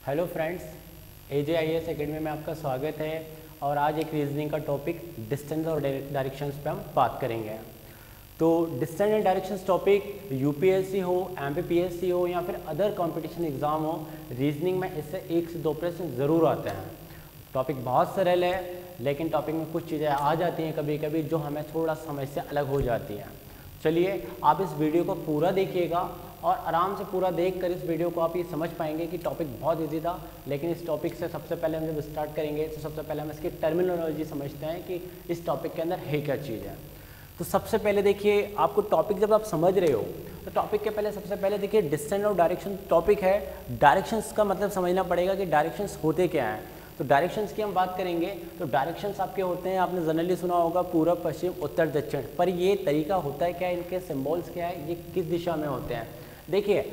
Hello friends, AJIS academy में आपका स्वागत है। और आज एक रीजनिंग का टॉपिक डिस्टेंस और डायरेक्शंस पे हम बात करेंगे। तो distance and directions topic UPSC हो, MPPSC हो या फिर अदर कंपटीशन एग्ज़ाम हो, रीजनिंग में इससे 1 से 2 प्रश्न ज़रूर आते हैं। टॉपिक बहुत सरल है, लेकिन टॉपिक में कुछ चीज़ें आ जाती हैं कभी कभी जो हमें थोड़ा समझ से अलग हो जाती हैं। चलिए आप इस वीडियो को पूरा देखिएगा और आराम से पूरा देखकर इस वीडियो को आप ये समझ पाएंगे कि टॉपिक बहुत इजी था। लेकिन इस टॉपिक से सबसे पहले हम जब स्टार्ट करेंगे तो सबसे पहले हम इसकी टर्मिनोलॉजी समझते हैं कि इस टॉपिक के अंदर है क्या चीज़ है। तो सबसे पहले देखिए, आपको टॉपिक जब आप समझ रहे हो तो टॉपिक के पहले सबसे पहले देखिए डिस्टेंस और डायरेक्शन टॉपिक है। डायरेक्शंस का मतलब समझना पड़ेगा कि डायरेक्शंस होते क्या हैं। तो डायरेक्शंस की हम बात करेंगे तो डायरेक्शंस आपके होते हैं, आपने जनरली सुना होगा पूर्व, पश्चिम, उत्तर, दक्षिण। पर ये तरीका होता है क्या, इनके सिंबल्स क्या है, ये किस दिशा में होते हैं। देखिए,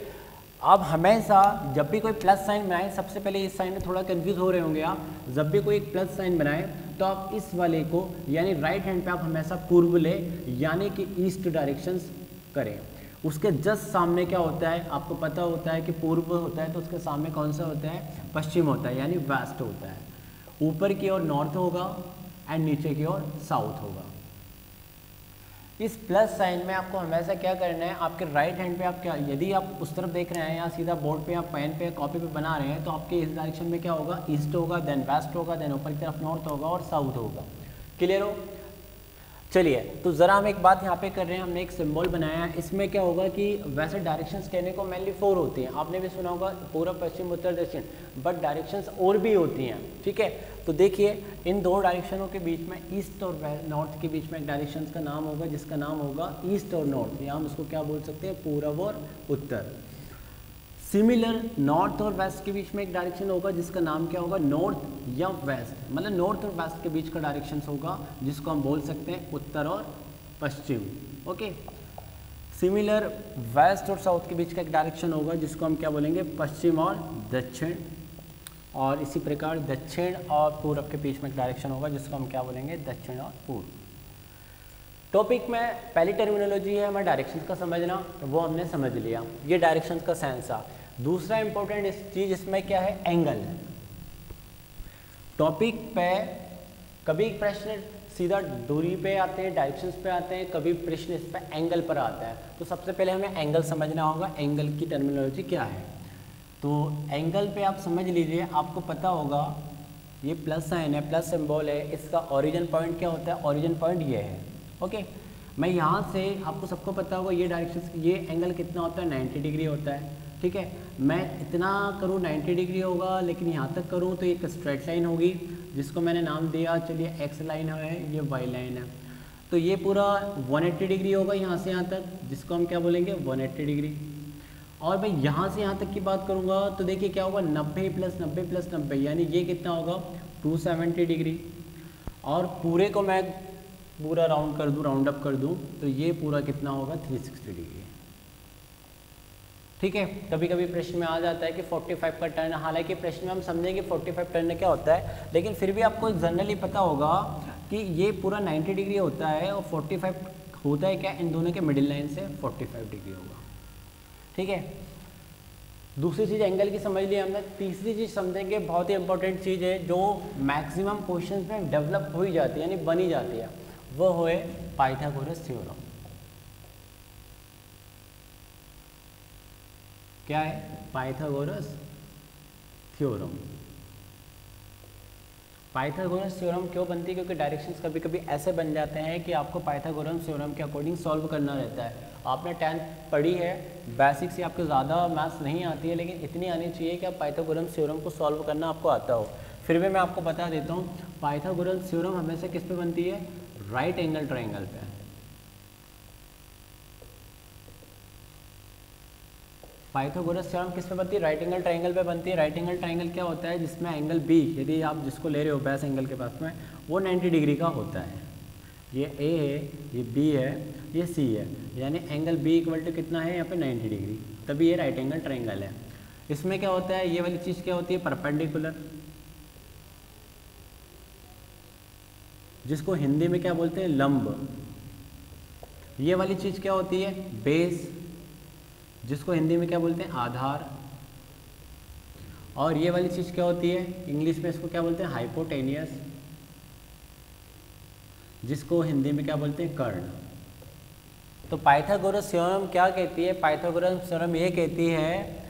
आप हमेशा जब भी कोई प्लस साइन बनाएं, सबसे पहले इस साइन में थोड़ा कंफ्यूज हो रहे होंगे आप। जब भी कोई एक प्लस साइन बनाएं तो आप इस वाले को यानी राइट हैंड पे आप हमेशा पूर्व ले यानी कि ईस्ट डायरेक्शंस करें। उसके जस्ट सामने क्या होता है, आपको पता होता है कि पूर्व होता है तो उसके सामने कौन सा होता है, पश्चिम होता है यानी वेस्ट होता है। ऊपर की ओर नॉर्थ होगा एंड नीचे की ओर साउथ होगा। इस प्लस साइन में आपको हमेशा क्या करना है, आपके राइट हैंड पे आप क्या, यदि आप उस तरफ देख रहे हैं या सीधा बोर्ड पे या पेन पे कॉपी पे बना रहे हैं तो आपके इस डायरेक्शन में क्या होगा, ईस्ट होगा, देन वेस्ट होगा, देन ऊपर की तरफ नॉर्थ होगा और साउथ होगा। क्लियर हो। चलिए, तो ज़रा हम एक बात यहाँ पे कर रहे हैं, हमने एक सिंबल बनाया है। इसमें क्या होगा कि वैसे डायरेक्शंस कहने को मेनली 4 होती हैं, आपने भी सुना होगा पूर्व, पश्चिम, उत्तर, दक्षिण, बट डायरेक्शंस और भी होती हैं। ठीक है, तो देखिए इन दो डायरेक्शनों के बीच में, ईस्ट और नॉर्थ के बीच में एक डायरेक्शंस का नाम होगा जिसका नाम होगा ईस्ट और नॉर्थ, या हम उसको क्या बोल सकते हैं, पूर्व और उत्तर। सिमिलर नॉर्थ और वेस्ट के बीच में एक डायरेक्शन होगा जिसका नाम क्या होगा, नॉर्थ या वेस्ट, मतलब नॉर्थ और वेस्ट के बीच का डायरेक्शन होगा जिसको हम बोल सकते हैं उत्तर और पश्चिम। ओके, सिमिलर वेस्ट और साउथ के बीच का एक डायरेक्शन होगा जिसको हम क्या बोलेंगे, पश्चिम और दक्षिण। और इसी प्रकार दक्षिण और पूर्व के बीच में एक डायरेक्शन होगा जिसको हम क्या बोलेंगे, दक्षिण और पूर्व। टॉपिक में पहली टर्मिनोलॉजी है हमें डायरेक्शंस का समझना, तो वो हमने समझ लिया, ये डायरेक्शंस का सेंस था। दूसरा इंपॉर्टेंट चीज इसमें क्या है, एंगल। टॉपिक पे कभी प्रश्न सीधा दूरी पे आते हैं, डायरेक्शंस पे आते हैं, कभी प्रश्न इस पे एंगल पर आता है। तो सबसे पहले हमें एंगल समझना होगा, एंगल की टर्मिनोलॉजी क्या है। तो एंगल पे आप समझ लीजिए, आपको पता होगा ये प्लस साइन है, प्लस सिंबल है, इसका ओरिजिन पॉइंट क्या होता है, ओरिजिन पॉइंट ये है। ओके, मैं यहाँ से, आपको सबको पता होगा ये डायरेक्शन, ये एंगल कितना होता है, 90 डिग्री होता है। ठीक है, मैं इतना करूँ 90 डिग्री होगा, लेकिन यहाँ तक करूँ तो एक स्ट्रेट लाइन होगी जिसको मैंने नाम दिया, चलिए एक्स लाइन है, ये वाई लाइन है। तो ये पूरा 180 डिग्री होगा यहाँ से यहाँ तक, जिसको हम क्या बोलेंगे, 180 डिग्री। और मैं यहाँ से यहाँ तक की बात करूँगा तो देखिए क्या होगा, 90 + 90 + 90 यानी ये कितना होगा, 270 डिग्री। और पूरे को मैं पूरा राउंड कर दूं, राउंड अप कर दूं, तो ये पूरा कितना होगा, 360 डिग्री। ठीक है, कभी कभी प्रश्न में आ जाता है कि 45 का टर्न, हालांकि प्रश्न में हम समझेंगे 45 टर्न क्या होता है, लेकिन फिर भी आपको जनरली पता होगा कि ये पूरा 90 डिग्री होता है और 45 होता है क्या, इन दोनों के मिडिल लाइन से 45 डिग्री होगा। ठीक है, दूसरी चीज़ एंगल की समझ लिया हमने। तीसरी चीज़ समझेंगे, बहुत ही इंपॉर्टेंट चीज़ है जो मैक्सिमम क्वेश्चंस में डेवलप हो ही जाती है, यानी बनी जाती है, वो है पाइथागोरस थ्योरम। क्या है, पाइथागोरस थ्योरम। पाइथागोरस थ्योरम क्यों बनती है, क्योंकि डायरेक्शंस कभी कभी ऐसे बन जाते हैं कि आपको पाइथागोरस थ्योरम के अकॉर्डिंग सॉल्व करना रहता है। आपने 10th पढ़ी है, बेसिक से आपको ज़्यादा मैथ्स नहीं आती है, लेकिन इतनी आनी चाहिए कि आप पाइथागोरस थ्योरम को सॉल्व करना आपको आता हो। फिर भी मैं आपको बता देता हूँ, पाइथागोरस थ्योरम हमेशा किस पे बनती है, राइट एंगल ट्रायंगल पे। पाइथागोरस थ्योरम किस पे बनती है, राइट एंगल ट्रायंगल पे बनती है। राइट एंगल ट्रायंगल क्या होता है, जिसमें एंगल बी, यदि आप जिसको ले रहे हो बेस एंगल के पास में, वो 90 डिग्री का होता है। ये ए है, ये बी है, ये सी है, यानी एंगल बी इक्वल टू कितना है, यहाँ पे 90 डिग्री, तभी ये राइट एंगल ट्रायंगल है। इसमें क्या होता है, ये वाली चीज़ क्या होती है, परपेंडिकुलर, जिसको हिंदी में क्या बोलते हैं, लंब। ये वाली चीज़ क्या होती है, बेस, जिसको हिंदी में क्या बोलते हैं, आधार। और ये वाली चीज़ क्या होती है, इंग्लिश में इसको क्या बोलते हैं, हाइपोटेनियस, जिसको हिंदी में क्या बोलते हैं, कर्ण। तो पाइथागोरस थ्योरम क्या कहती है, पाइथागोरस थ्योरम ये कहती है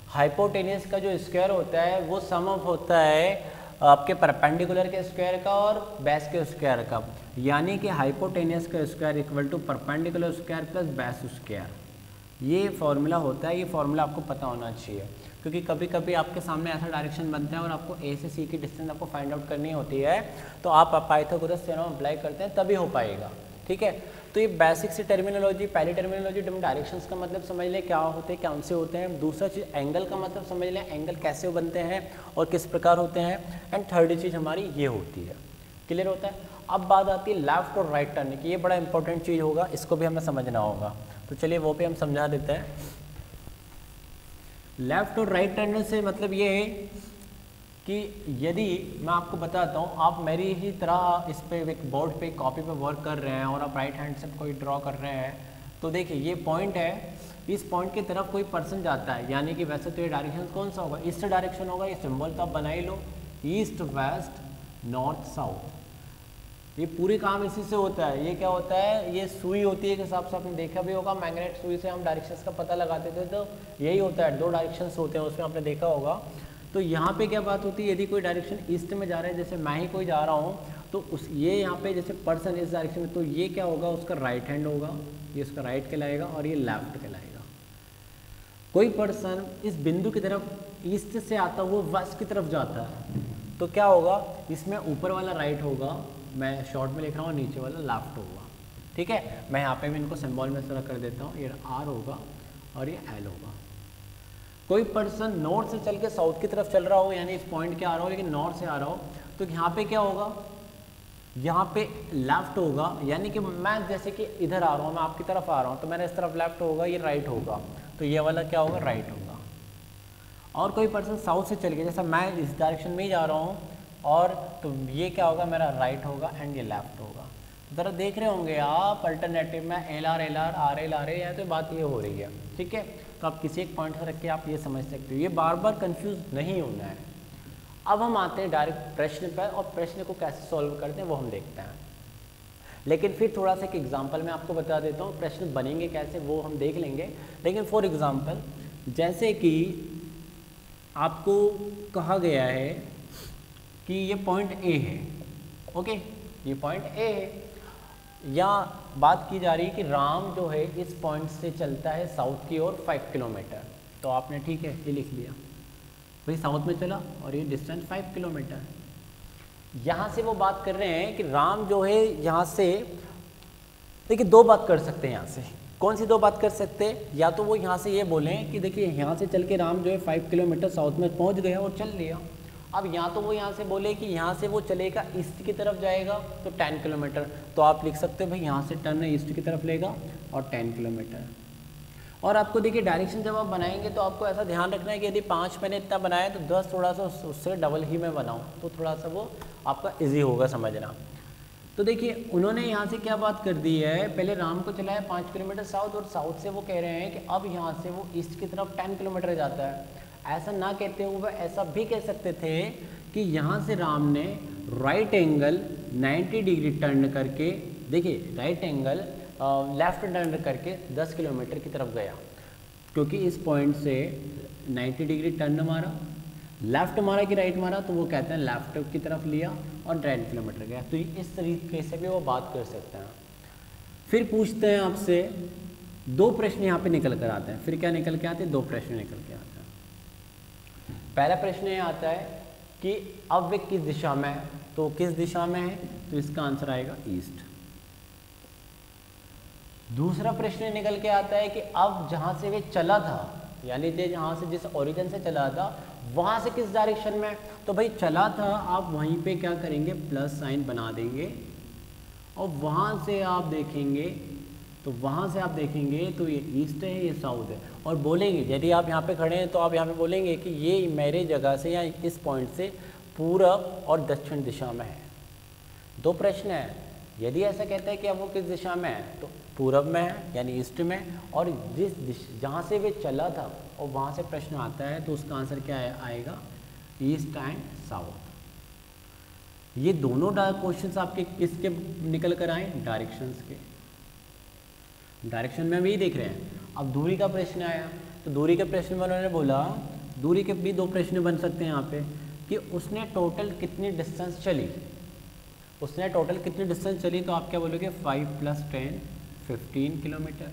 हाइपोटेनियस का जो स्क्वायर होता है वो सम ऑफ होता है आपके परपेंडिकुलर के स्क्वायर का और बेस के स्क्वायर का, यानी कि हाइपोटेनियस का square equal to perpendicular square plus base square. ये फॉर्मूला होता है, ये फॉर्मूला आपको पता होना चाहिए, क्योंकि कभी कभी आपके सामने ऐसा डायरेक्शन बनता है और आपको ए से सी की डिस्टेंस आपको फाइंड आउट करनी होती है, तो आप पाइथागोरस थ्योरम अप्लाई करते हैं तभी हो पाएगा। ठीक है, तो ये बेसिक सी टर्मिनोलॉजी, पहली टर्मिनोलॉजी डायरेक्शंस का मतलब समझ लें क्या होते हैं, कौन से होते हैं। दूसरा चीज़ एंगल का मतलब समझ लें, एंगल कैसे बनते हैं और किस प्रकार होते हैं। एंड थर्ड चीज़ हमारी ये होती है, क्लियर होता है। अब बात आती है लेफ्ट और राइट टर्न की, ये बड़ा इंपॉर्टेंट चीज़ होगा, इसको भी हमें समझना होगा, तो चलिए वो भी हम समझा देते हैं। लेफ्ट और राइट टर्न से मतलब ये है कि यदि मैं आपको बताता हूँ, आप मेरी ही तरह इस पे एक बोर्ड पे कॉपी पे वर्क कर रहे हैं और आप राइट हैंड से कोई ड्रॉ कर रहे हैं, तो देखिए ये पॉइंट है, इस पॉइंट की तरफ कोई पर्सन जाता है, यानी कि वैसे तो ये डायरेक्शन कौन सा होगा, ईस्ट डायरेक्शन होगा। ये सिंबल तो आप बना ही लो, ईस्ट वेस्ट नॉर्थ साउथ, ये पूरे काम इसी से होता है। ये क्या होता है, ये सुई होती है, के हिसाब से आपने देखा भी होगा, मैग्नेट सुई से हम डायरेक्शंस का पता लगाते थे, तो यही होता है, दो डायरेक्शंस होते हैं उसमें, आपने देखा होगा। तो यहाँ पे क्या बात होती है, यदि कोई डायरेक्शन ईस्ट में जा रहा है, जैसे मैं ही कोई जा रहा हूँ, तो उस ये यहाँ पे जैसे पर्सन इस डायरेक्शन में, तो ये क्या होगा, उसका राइट हैंड होगा, ये उसका राइट कहलाएगा और ये लेफ्ट कहलाएगा। कोई पर्सन इस बिंदु की तरफ ईस्ट से आता हुआ वेस्ट की तरफ जाता है, तो क्या होगा, इसमें ऊपर वाला राइट होगा, मैं शॉर्ट में लिख रहा हूँ, नीचे वाला लेफ्ट होगा। ठीक है, मैं यहाँ पे भी इनको सिंबल में तरह कर देता हूँ, ये आर होगा और ये एल होगा। कोई पर्सन नॉर्थ से चल के साउथ की तरफ चल रहा हो, यानी इस पॉइंट के आ रहा हो लेकिन नॉर्थ से आ रहा हो, तो यहाँ पे क्या होगा, यहाँ पे लेफ्ट होगा, यानी कि मैं जैसे कि इधर आ रहा हूँ, मैं आपकी तरफ आ रहा हूँ, तो मेरा इस तरफ लेफ्ट होगा, ये राइट होगा, तो ये वाला क्या होगा, राइट होगा। और कोई पर्सन साउथ से चल के, जैसा मैं इस डायरेक्शन में ही जा रहा हूँ, और तो ये क्या होगा, मेरा राइट होगा एंड ये लेफ्ट होगा। ज़रा देख रहे होंगे आप अल्टरनेटिव में एल आर आर एल है, तो बात ये हो रही है। ठीक है, तो आप किसी एक पॉइंट से रख के आप ये समझ सकते हो, ये बार बार कंफ्यूज नहीं होना है। अब हम आते हैं डायरेक्ट प्रश्न पर, और प्रश्न को कैसे सॉल्व करते हैं वो हम देखते हैं। लेकिन फिर थोड़ा सा एक एग्जाम्पल मैं आपको बता देता हूँ, प्रश्न बनेंगे कैसे वो हम देख लेंगे। लेकिन फॉर एग्जाम्पल, जैसे कि आपको कहा गया है कि ये पॉइंट ए है, ओके, ये पॉइंट ए है, या बात की जा रही है कि राम जो है इस पॉइंट से चलता है साउथ की ओर 5 किलोमीटर, तो आपने ठीक है ये लिख लिया, भाई साउथ में चला और ये डिस्टेंस 5 किलोमीटर। यहाँ से वो बात कर रहे हैं कि राम जो है यहाँ से, देखिए दो बात कर सकते हैं यहाँ से, कौन सी दो बात कर सकते हैं, या तो वो यहाँ से ये बोलें कि देखिए यहाँ से चल के राम जो है 5 किलोमीटर साउथ में पहुँच गया और चल लिया। अब यहाँ तो वो यहाँ से बोले कि यहाँ से वो चलेगा ईस्ट की तरफ जाएगा तो 10 किलोमीटर, तो आप लिख सकते हो भाई यहाँ से टर्न ईस्ट की तरफ लेगा और 10 किलोमीटर। और आपको देखिए डायरेक्शन जब आप बनाएंगे तो आपको ऐसा ध्यान रखना है कि यदि 5 मैंने इतना बनाया तो 10 थोड़ा सा उससे डबल ही मैं बनाऊँ, तो थोड़ा सा वो आपका ईजी होगा समझना। तो देखिए उन्होंने यहाँ से क्या बात कर दी है, पहले राम को चलाया 5 किलोमीटर साउथ, और साउथ से वो कह रहे हैं कि अब यहाँ से वो ईस्ट की तरफ 10 किलोमीटर जाता है। ऐसा ना कहते हुए ऐसा भी कह सकते थे कि यहाँ से राम ने राइट एंगल 90 डिग्री टर्न करके, देखिए राइट एंगल लेफ्ट टर्न करके 10 किलोमीटर की तरफ गया, क्योंकि इस पॉइंट से 90 डिग्री टर्न मारा, लेफ्ट मारा कि राइट मारा, तो वो कहते हैं लेफ्ट की तरफ लिया और 10 किलोमीटर गया। तो इस तरीके से भी वो बात कर सकते हैं। फिर पूछते हैं आपसे, दो प्रश्न यहाँ पे निकल कर आते हैं। फिर क्या निकल के आते हैं, दो प्रश्न निकल के आते हैं। पहला प्रश्न ये आता है कि अब वे किस दिशा में है, तो किस दिशा में है, तो इसका आंसर आएगा ईस्ट। दूसरा प्रश्न निकल के आता है कि अब जहाँ से वे चला था, यानी जहाँ से जिस ओरिजिन से चला था वहाँ से किस डायरेक्शन में, तो भाई चला था आप वहीं पे क्या करेंगे, प्लस साइन बना देंगे, और वहाँ से आप देखेंगे, तो वहाँ से आप देखेंगे तो ये ईस्ट है, ये साउथ है, और बोलेंगे, यदि आप यहाँ पे खड़े हैं तो आप यहाँ पे बोलेंगे कि ये मेरे जगह से या इस पॉइंट से पूरब और दक्षिण दिशा में है। दो प्रश्न है, यदि ऐसा कहता है कि अब वो किस दिशा में है, तो पूरब में है यानी ईस्ट में, और जहाँ से वे चला था और वहाँ से प्रश्न आता है तो उसका आंसर क्या आएगा, ईस्ट एंड साउथ। ये दोनों क्वेश्चंस आपके किसके निकल कर आए, डायरेक्शंस के। डायरेक्शन में हम यही देख रहे हैं। अब दूरी का प्रश्न आया, तो दूरी के प्रश्न में उन्होंने बोला, दूरी के भी दो प्रश्न बन सकते हैं यहाँ पे, कि उसने टोटल कितनी डिस्टेंस चली, उसने टोटल कितनी डिस्टेंस चली, तो आप क्या बोलोगे 5 + 10 15 किलोमीटर।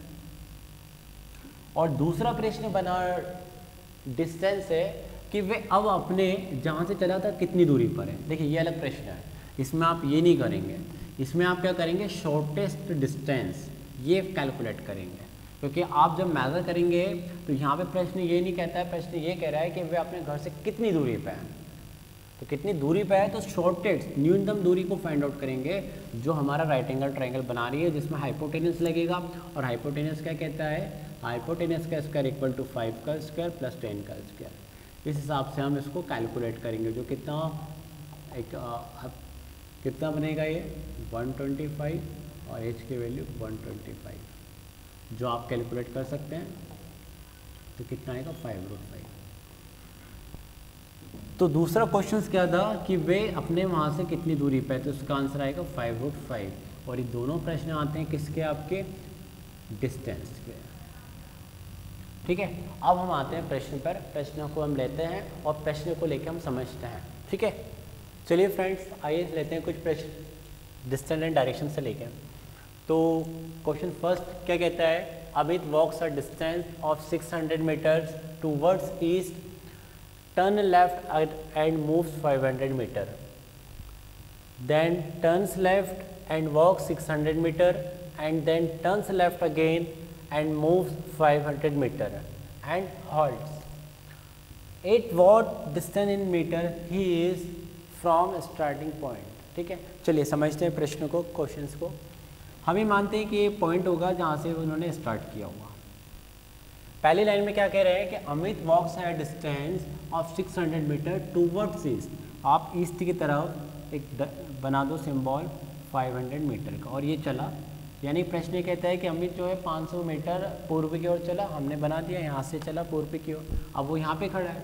और दूसरा प्रश्न बना डिस्टेंस है कि वे अब अपने जहाँ से चला था कितनी दूरी पर है। देखिए ये अलग प्रश्न है, इसमें आप ये नहीं करेंगे, इसमें आप क्या करेंगे, शॉर्टेस्ट डिस्टेंस ये कैलकुलेट करेंगे। क्योंकि आप जब मेजर करेंगे तो यहाँ पे प्रश्न ये नहीं कहता है, प्रश्न ये कह रहा है कि वे अपने घर से कितनी दूरी पे हैं। तो कितनी दूरी पे है, तो शॉर्टेस्ट न्यूनतम दूरी को फाइंड आउट करेंगे, जो हमारा राइट एंगल ट्रायंगल बना रही है, जिसमें हाइपोटेनस लगेगा। और हाइपोटेनस क्या कहता है, हाइपोटेनस का स्क्वायर इक्वल टू 5 का स्क्वायर प्लस 10 का स्क्वायर। इस हिसाब से हम इसको कैलकुलेट करेंगे, जो कितना कितना बनेगा, ये 125 और एच की वैल्यू 125, जो आप कैलकुलेट कर सकते हैं। तो कितना आएगा 5√5। तो दूसरा क्वेश्चन क्या था कि वे अपने वहाँ से कितनी दूरी पे, तो उसका आंसर आएगा 5√5। और ये दोनों प्रश्न आते हैं किसके, आपके डिस्टेंस के। ठीक है, अब हम आते हैं प्रश्न पर। प्रश्न को हम लेते हैं और प्रश्न को लेकर हम समझते हैं। ठीक है, चलिए फ्रेंड्स आइए लेते हैं कुछ प्रश्न डिस्टेंस एंड डायरेक्शन से लेकर। तो क्वेश्चन फर्स्ट क्या कहता है, Amit walks a distance of 600 metres towards east, turn left and moves 500 metre, then turns left and walk 600 metre and then turns left again and moves 500 meter and halts. At what distance in meter he is from starting point. ठीक है, चलिए समझते हैं प्रश्न को, questions को। हम ही मानते हैं कि ये पॉइंट होगा जहाँ से उन्होंने स्टार्ट किया होगा। पहली लाइन में क्या कह रहे हैं कि अमित वॉक्स है distance of 600 metre towards east. आप ईस्ट की तरफ एक बना दो सिंबल 500 मीटर का, और ये चला, यानी प्रश्न ये कहता है कि अमित जो है 500 मीटर पूर्व की ओर चला, हमने बना दिया यहाँ से चला पूर्व की ओर, अब वो यहाँ पे खड़ा है।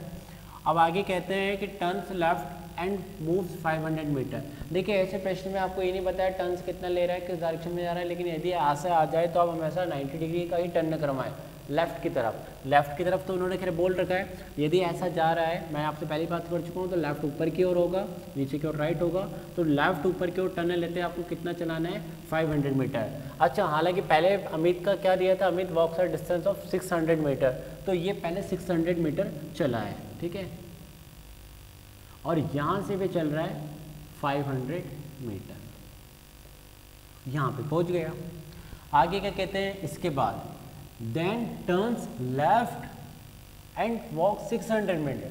अब आगे कहते हैं कि turns left and moves 500 metre. देखिए ऐसे प्रश्न में आपको ये नहीं बताया टर्न्स कितना ले रहा है, किस डायरेक्शन में जा रहा है, लेकिन यदि ऐसे आ जाए तो आप हमेशा 90 डिग्री का ही टर्न करवाएं लेफ्ट की तरफ। लेफ्ट की तरफ तो उन्होंने खैर बोल रखा है, यदि ऐसा जा रहा है, मैं आपसे पहली बात कर चुका हूँ, तो लेफ्ट ऊपर की ओर होगा, नीचे की ओर राइट होगा। तो लेफ्ट ऊपर की ओर टर्न लेते हैं, आपको कितना चलाना है 500 मीटर। अच्छा, हालांकि पहले अमित का क्या दिया था, Amit walks a distance of 600 metre, तो ये पहले 600 मीटर चला है। ठीक है, और यहाँ से भी चल रहा है 500 मीटर, यहाँ पे पहुँच गया। आगे क्या कहते हैं, इसके बाद then turns left and walk 600 metre,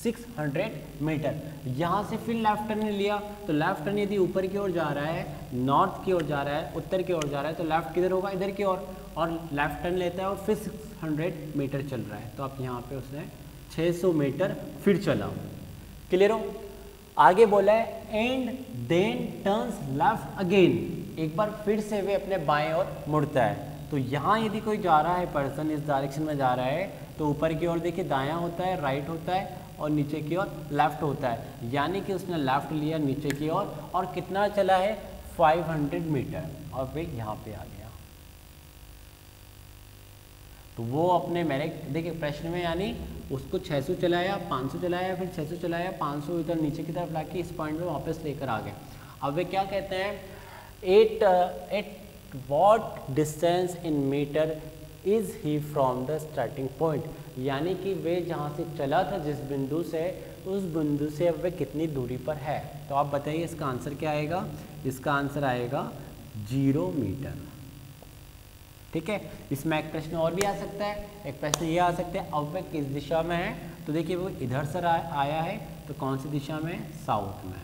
600 metre. यहाँ से फिर लेफ्ट टर्न लिया, तो लेफ्ट टर्न यदि ऊपर की ओर जा रहा है, नॉर्थ की ओर जा रहा है, उत्तर की ओर जा रहा है, तो लेफ्ट किधर होगा, इधर की ओर, और लेफ्ट टर्न लेता है और फिर 600 मीटर चल रहा है। तो आप यहाँ पे उसने 600 मीटर फिर चला। क्लियर हो? आगे बोला है and then turns left again, एक बार फिर से वे अपने बाएं ओर मुड़ता है। तो यहाँ यदि कोई जा रहा है पर्सन, इस डायरेक्शन में जा रहा है, तो ऊपर की ओर देखिए दायां होता है, राइट होता है, और नीचे की ओर लेफ्ट होता है। यानी कि उसने लेफ्ट लिया नीचे की ओर, और कितना चला है 500 मीटर, और वे यहाँ पे आ गया। तो वो अपने मेरे देखिए प्रश्न में, यानी उसको 600 चलाया, 500 चलाया, फिर 600 चलाया, 500 इधर नीचे की तरफ लाके इस पॉइंट में वापस लेकर आ गए। अब वे क्या कहते हैं, eight what distance in meter is he from the starting point, यानी कि वे जहाँ से चला था जिस बिंदु से, उस बिंदु से अब वे कितनी दूरी पर है। तो आप बताइए इसका आंसर क्या आएगा, इसका आंसर आएगा 0 मीटर। ठीक है, इसमें एक प्रश्न और भी आ सकता है, एक प्रश्न ये आ सकता है अब वे किस दिशा में है, तो देखिए वो इधर से आया है, तो कौन सी दिशा में, साउथ में।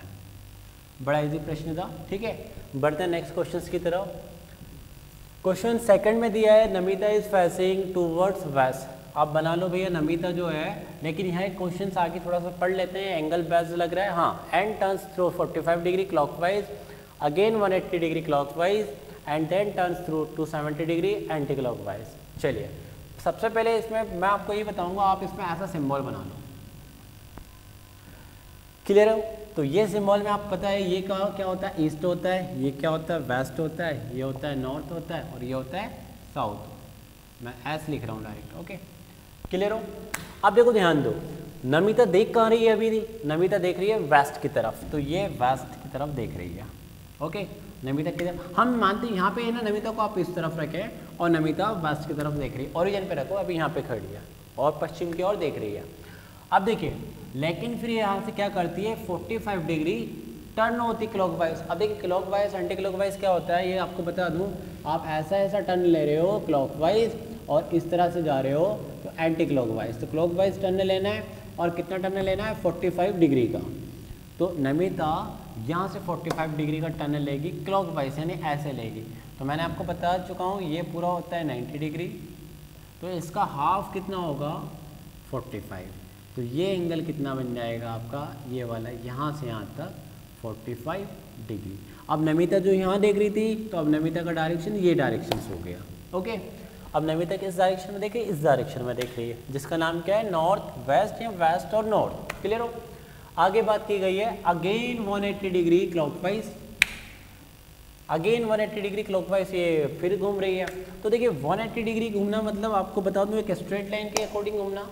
बड़ा इजी प्रश्न था। ठीक है, बढ़ते हैं नेक्स्ट क्वेश्चन की तरफ। क्वेश्चन सेकंड में दिया है Namita is facing towards west. आप बना लो भैया नमिता जो है, लेकिन यहाँ क्वेश्चन आगे थोड़ा सा पढ़ लेते हैं, एंगल बेस्ड लग रहा है। हाँ, and turns through 45 degree clockwise, again 180 degree clockwise, and then turns through 270 degree anti clockwise. चलिए सबसे पहले इसमें मैं आपको ये बताऊंगा, आप इसमें ऐसा सिंबल बना लो। क्लियर हो? तो ये सिंबल में आप पता है ये क्या होता है, ईस्ट होता है, ये क्या होता है, वेस्ट होता है, ये होता है नॉर्थ होता है, और ये होता है साउथ। मैं ऐसे लिख रहा हूँ डायरेक्ट। ओके, क्लियर हो? अब देखो ध्यान दो, नमिता देख कहाँ रही है अभी? नमिता देख रही है वेस्ट की तरफ, तो ये वेस्ट की तरफ देख रही है। ओके, नमिता की तरफ हम मानते हैं यहाँ पे है ना, नमिता को आप इस तरफ रखें और नमिता वेस्ट की तरफ देख रही है, ओरिजिन पे रखो, अभी यहाँ पे खड़ी है और पश्चिम की ओर देख रही है। अब देखिए, लेकिन फिर यहाँ से क्या करती है, 45 डिग्री टर्न होती क्लॉकवाइज। अब देखिए क्लॉकवाइज एंटी क्लॉकवाइज क्या होता है, ये आपको बता दूँ, आप ऐसा टर्न ले रहे हो क्लॉकवाइज और इस तरह से जा रहे हो तो एंटी क्लॉकवाइज। तो क्लॉकवाइज टर्न लेना है और कितना टर्न लेना है, 45 डिग्री का। तो नमिता यहाँ से 45 डिग्री का टर्न लेगी क्लॉकवाइज, यानी ऐसे लेगी। तो मैंने आपको बता चुका हूँ ये पूरा होता है 90 डिग्री, तो इसका हाफ कितना होगा, 45। तो ये एंगल कितना बन जाएगा आपका, ये वाला यहाँ से यहाँ तक 45 डिग्री। अब नमिता जो यहाँ देख रही थी, तो अब नमिता का डायरेक्शन ये डायरेक्शन हो गया। ओके, अब नमिता किस डायरेक्शन में देख रही है, इस डायरेक्शन में देख रही है, जिसका नाम क्या है, नॉर्थ वेस्ट या वेस्ट और नॉर्थ। क्लियर हो? आगे बात की गई है again 180 degree clockwise, again 180 degree clockwise ये फिर घूम रही है। तो देखिए 180 डिग्री घूमना मतलब आपको बता दूं एक स्ट्रेट लाइन के अकॉर्डिंग घूमना,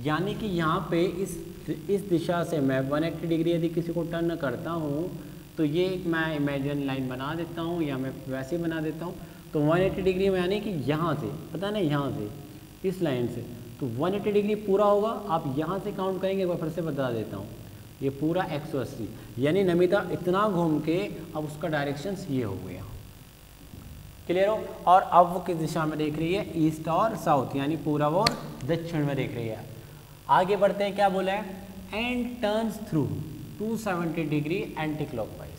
यानी कि यहाँ पे इस दिशा से मैं 180 डिग्री यदि किसी को टर्न करता हूँ तो ये एक मैं इमेजिन लाइन बना देता हूँ या मैं वैसे बना देता हूँ। तो 180 डिग्री में यानी कि यहाँ से, पता नहीं यहाँ से इस लाइन से, तो 180 डिग्री पूरा होगा। आप यहाँ से काउंट करेंगे, एक बार फिर से बता देता हूँ, ये पूरा 180, यानी नमिता इतना घूम के अब उसका डायरेक्शन ये हो गया। क्लियर हो? और अब वो किस दिशा में देख रही है, ईस्ट और साउथ, यानी पूर्व और दक्षिण में देख रही है। आगे बढ़ते हैं, क्या बोला है, and turns through 270 degree anti clockwise.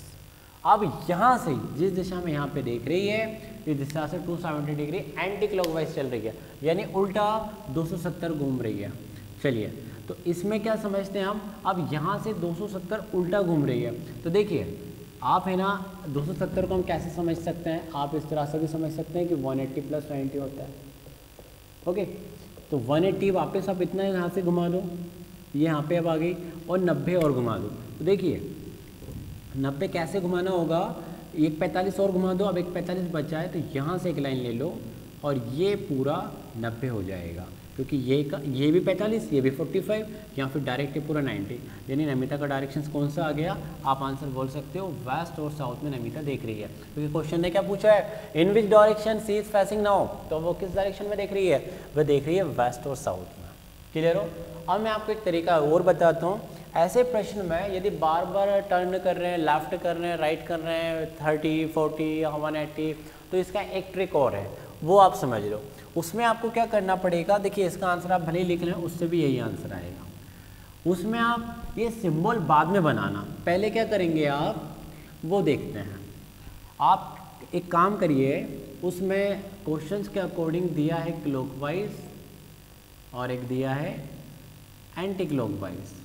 अब यहाँ से जिस दिशा में यहाँ पे देख रही है, इस दिशा से 270 डिग्री एंटी क्लॉकवाइज चल रही है, यानी उल्टा 270 घूम रही है। चलिए, तो इसमें क्या समझते हैं हम, अब यहाँ से 270 उल्टा घूम रही है। तो देखिए आप है ना 270 को हम कैसे समझ सकते हैं, आप इस तरह से भी समझ सकते हैं कि 180 + 90 होता है। ओके, तो 180 वापस आप इतना यहाँ से घुमा दो, ये यहाँ पे अब आ गई, और 90 और घुमा दो। तो देखिए 90 कैसे घुमाना होगा, एक 45 और घुमा दो, अब एक 45 बचा है, तो यहाँ से एक लाइन ले लो और ये पूरा 90 हो जाएगा, क्योंकि ये भी 45, ये भी 45, या फिर डायरेक्ट है पूरा 90, यानी नमिता का डायरेक्शन कौन सा आ गया, आप आंसर बोल सकते हो वेस्ट और साउथ में नमिता देख रही है। क्योंकि क्वेश्चन ने क्या पूछा है, in which direction she is facing now, तो वो किस डायरेक्शन में देख रही है, वह देख रही है वेस्ट और साउथ में। क्लियर हो? अब मैं आपको एक तरीका और बताता हूँ। ऐसे प्रश्न में यदि बार बार टर्न कर रहे हैं, लेफ्ट कर रहे हैं, राइट कर रहे हैं, 30, 40 या 180, तो इसका एक ट्रिक और है, वो आप समझ लो। उसमें आपको क्या करना पड़ेगा, देखिए इसका आंसर आप भले ही लिख लें, उससे भी यही आंसर आएगा। उसमें आप ये सिंबल बाद में बनाना, पहले क्या करेंगे आप वो देखते हैं। आप एक काम करिए, उसमें क्वेश्चंस के अकॉर्डिंग दिया है क्लॉकवाइज और एक दिया है एंटी क्लॉकवाइज।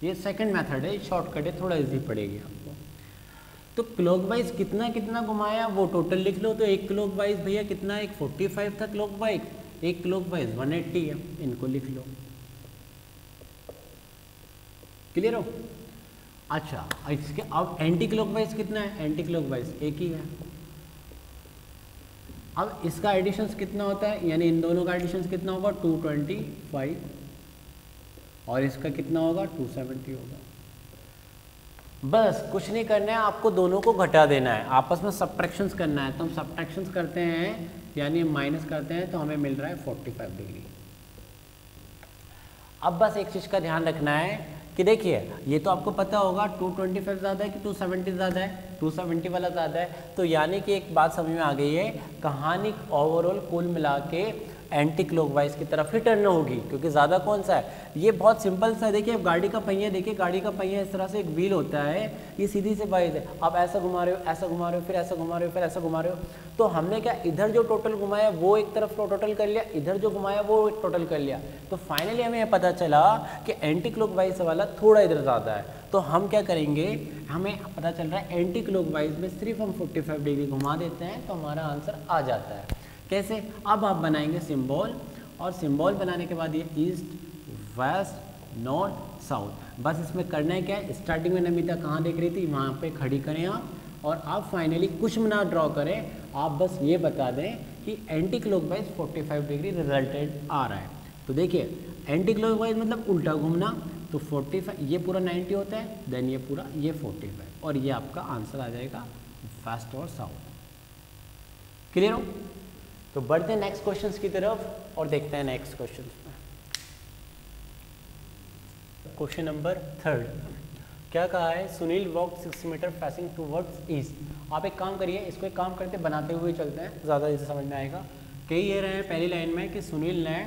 ये सेकंड मेथड है, शॉर्टकट है, थोड़ा इजी पड़ेगी आपको। तो क्लॉकवाइज कितना कितना घुमाया वो टोटल लिख लो। तो एक क्लॉकवाइज भैया कितना, एक 45 था क्लॉकवाइज, एक क्लॉकवाइज 180 है, इनको लिख लो। क्लियर हो? अच्छा, इसके अब एंटी क्लॉकवाइज कितना है, एंटी क्लॉकवाइज एक ही है। अब इसका एडिशन कितना होता है, यानी इन दोनों का एडिशन कितना होगा, 225, और इसका कितना होगा, 270 होगा। बस कुछ नहीं करना है, आपको दोनों को घटा देना है, आपस में सब्ट्रैक्शंस करना है। तो हम सब्ट्रैक्शंस करते हैं, यानी हम माइनस करते हैं, तो हमें मिल रहा है 45 डिग्री। अब बस एक चीज़ का ध्यान रखना है कि देखिए ये तो आपको पता होगा 225 ज़्यादा है कि 270 ज़्यादा है, 270 वाला ज़्यादा है। तो यानी कि एक बात समझ में आ गई है, कहानी ओवरऑल कुल मिला के एंटी क्लॉकवाइज की तरफ ही टर्न होगी, क्योंकि ज़्यादा कौन सा है, ये बहुत सिंपल सा है। देखिए अब गाड़ी का पहिया देखिए, गाड़ी का पहिया इस तरह से एक व्हील होता है, ये सीधी से वाइज है। आप ऐसा घुमा रहे हो, ऐसा घुमा रहे हो, फिर ऐसा घुमा रहे हो, फिर ऐसा घुमा रहे हो। तो हमने क्या इधर जो टोटल घुमाया वो एक तरफ टोटल कर लिया, इधर जो घुमाया वो एक टोटल कर लिया। तो फाइनली हमें यह पता चला कि एंटी क्लॉकवाइज वाला थोड़ा इधर ज़्यादा है। तो हम क्या करेंगे, हमें पता चल रहा है एंटी क्लॉकवाइज में सिर्फ हम 45 डिग्री घुमा देते हैं, तो हमारा आंसर आ जाता है। कैसे, अब आप बनाएंगे सिंबल, और सिंबल बनाने के बाद ये ईस्ट वेस्ट नॉर्थ साउथ। बस इसमें करना है क्या है, स्टार्टिंग में नमिता कहाँ देख रही थी, वहाँ पे खड़ी करें आप, और आप फाइनली कुछ ना ड्रॉ करें, आप बस ये बता दें कि एंटी क्लॉकवाइज 45 डिग्री रिजल्टेड आ रहा है। तो देखिए एंटी क्लॉकवाइज मतलब उल्टा घूमना, तो 45 ये पूरा 90 होता है, देन ये पूरा ये 45, और ये आपका आंसर आ जाएगा वेस्ट और साउथ। क्लियर हो? तो बढ़ते हैं नेक्स्ट क्वेश्चंस की तरफ और देखते हैं नेक्स्ट क्वेश्चन में। क्वेश्चन नंबर 3 क्या कहा है, Sunil walk 6 metre facing towards east. आप एक काम करिए, इसको एक काम करते बनाते हुए चलते हैं, ज़्यादा इसे समझ में आएगा। कही ये रहे हैं पहली लाइन में कि सुनील ने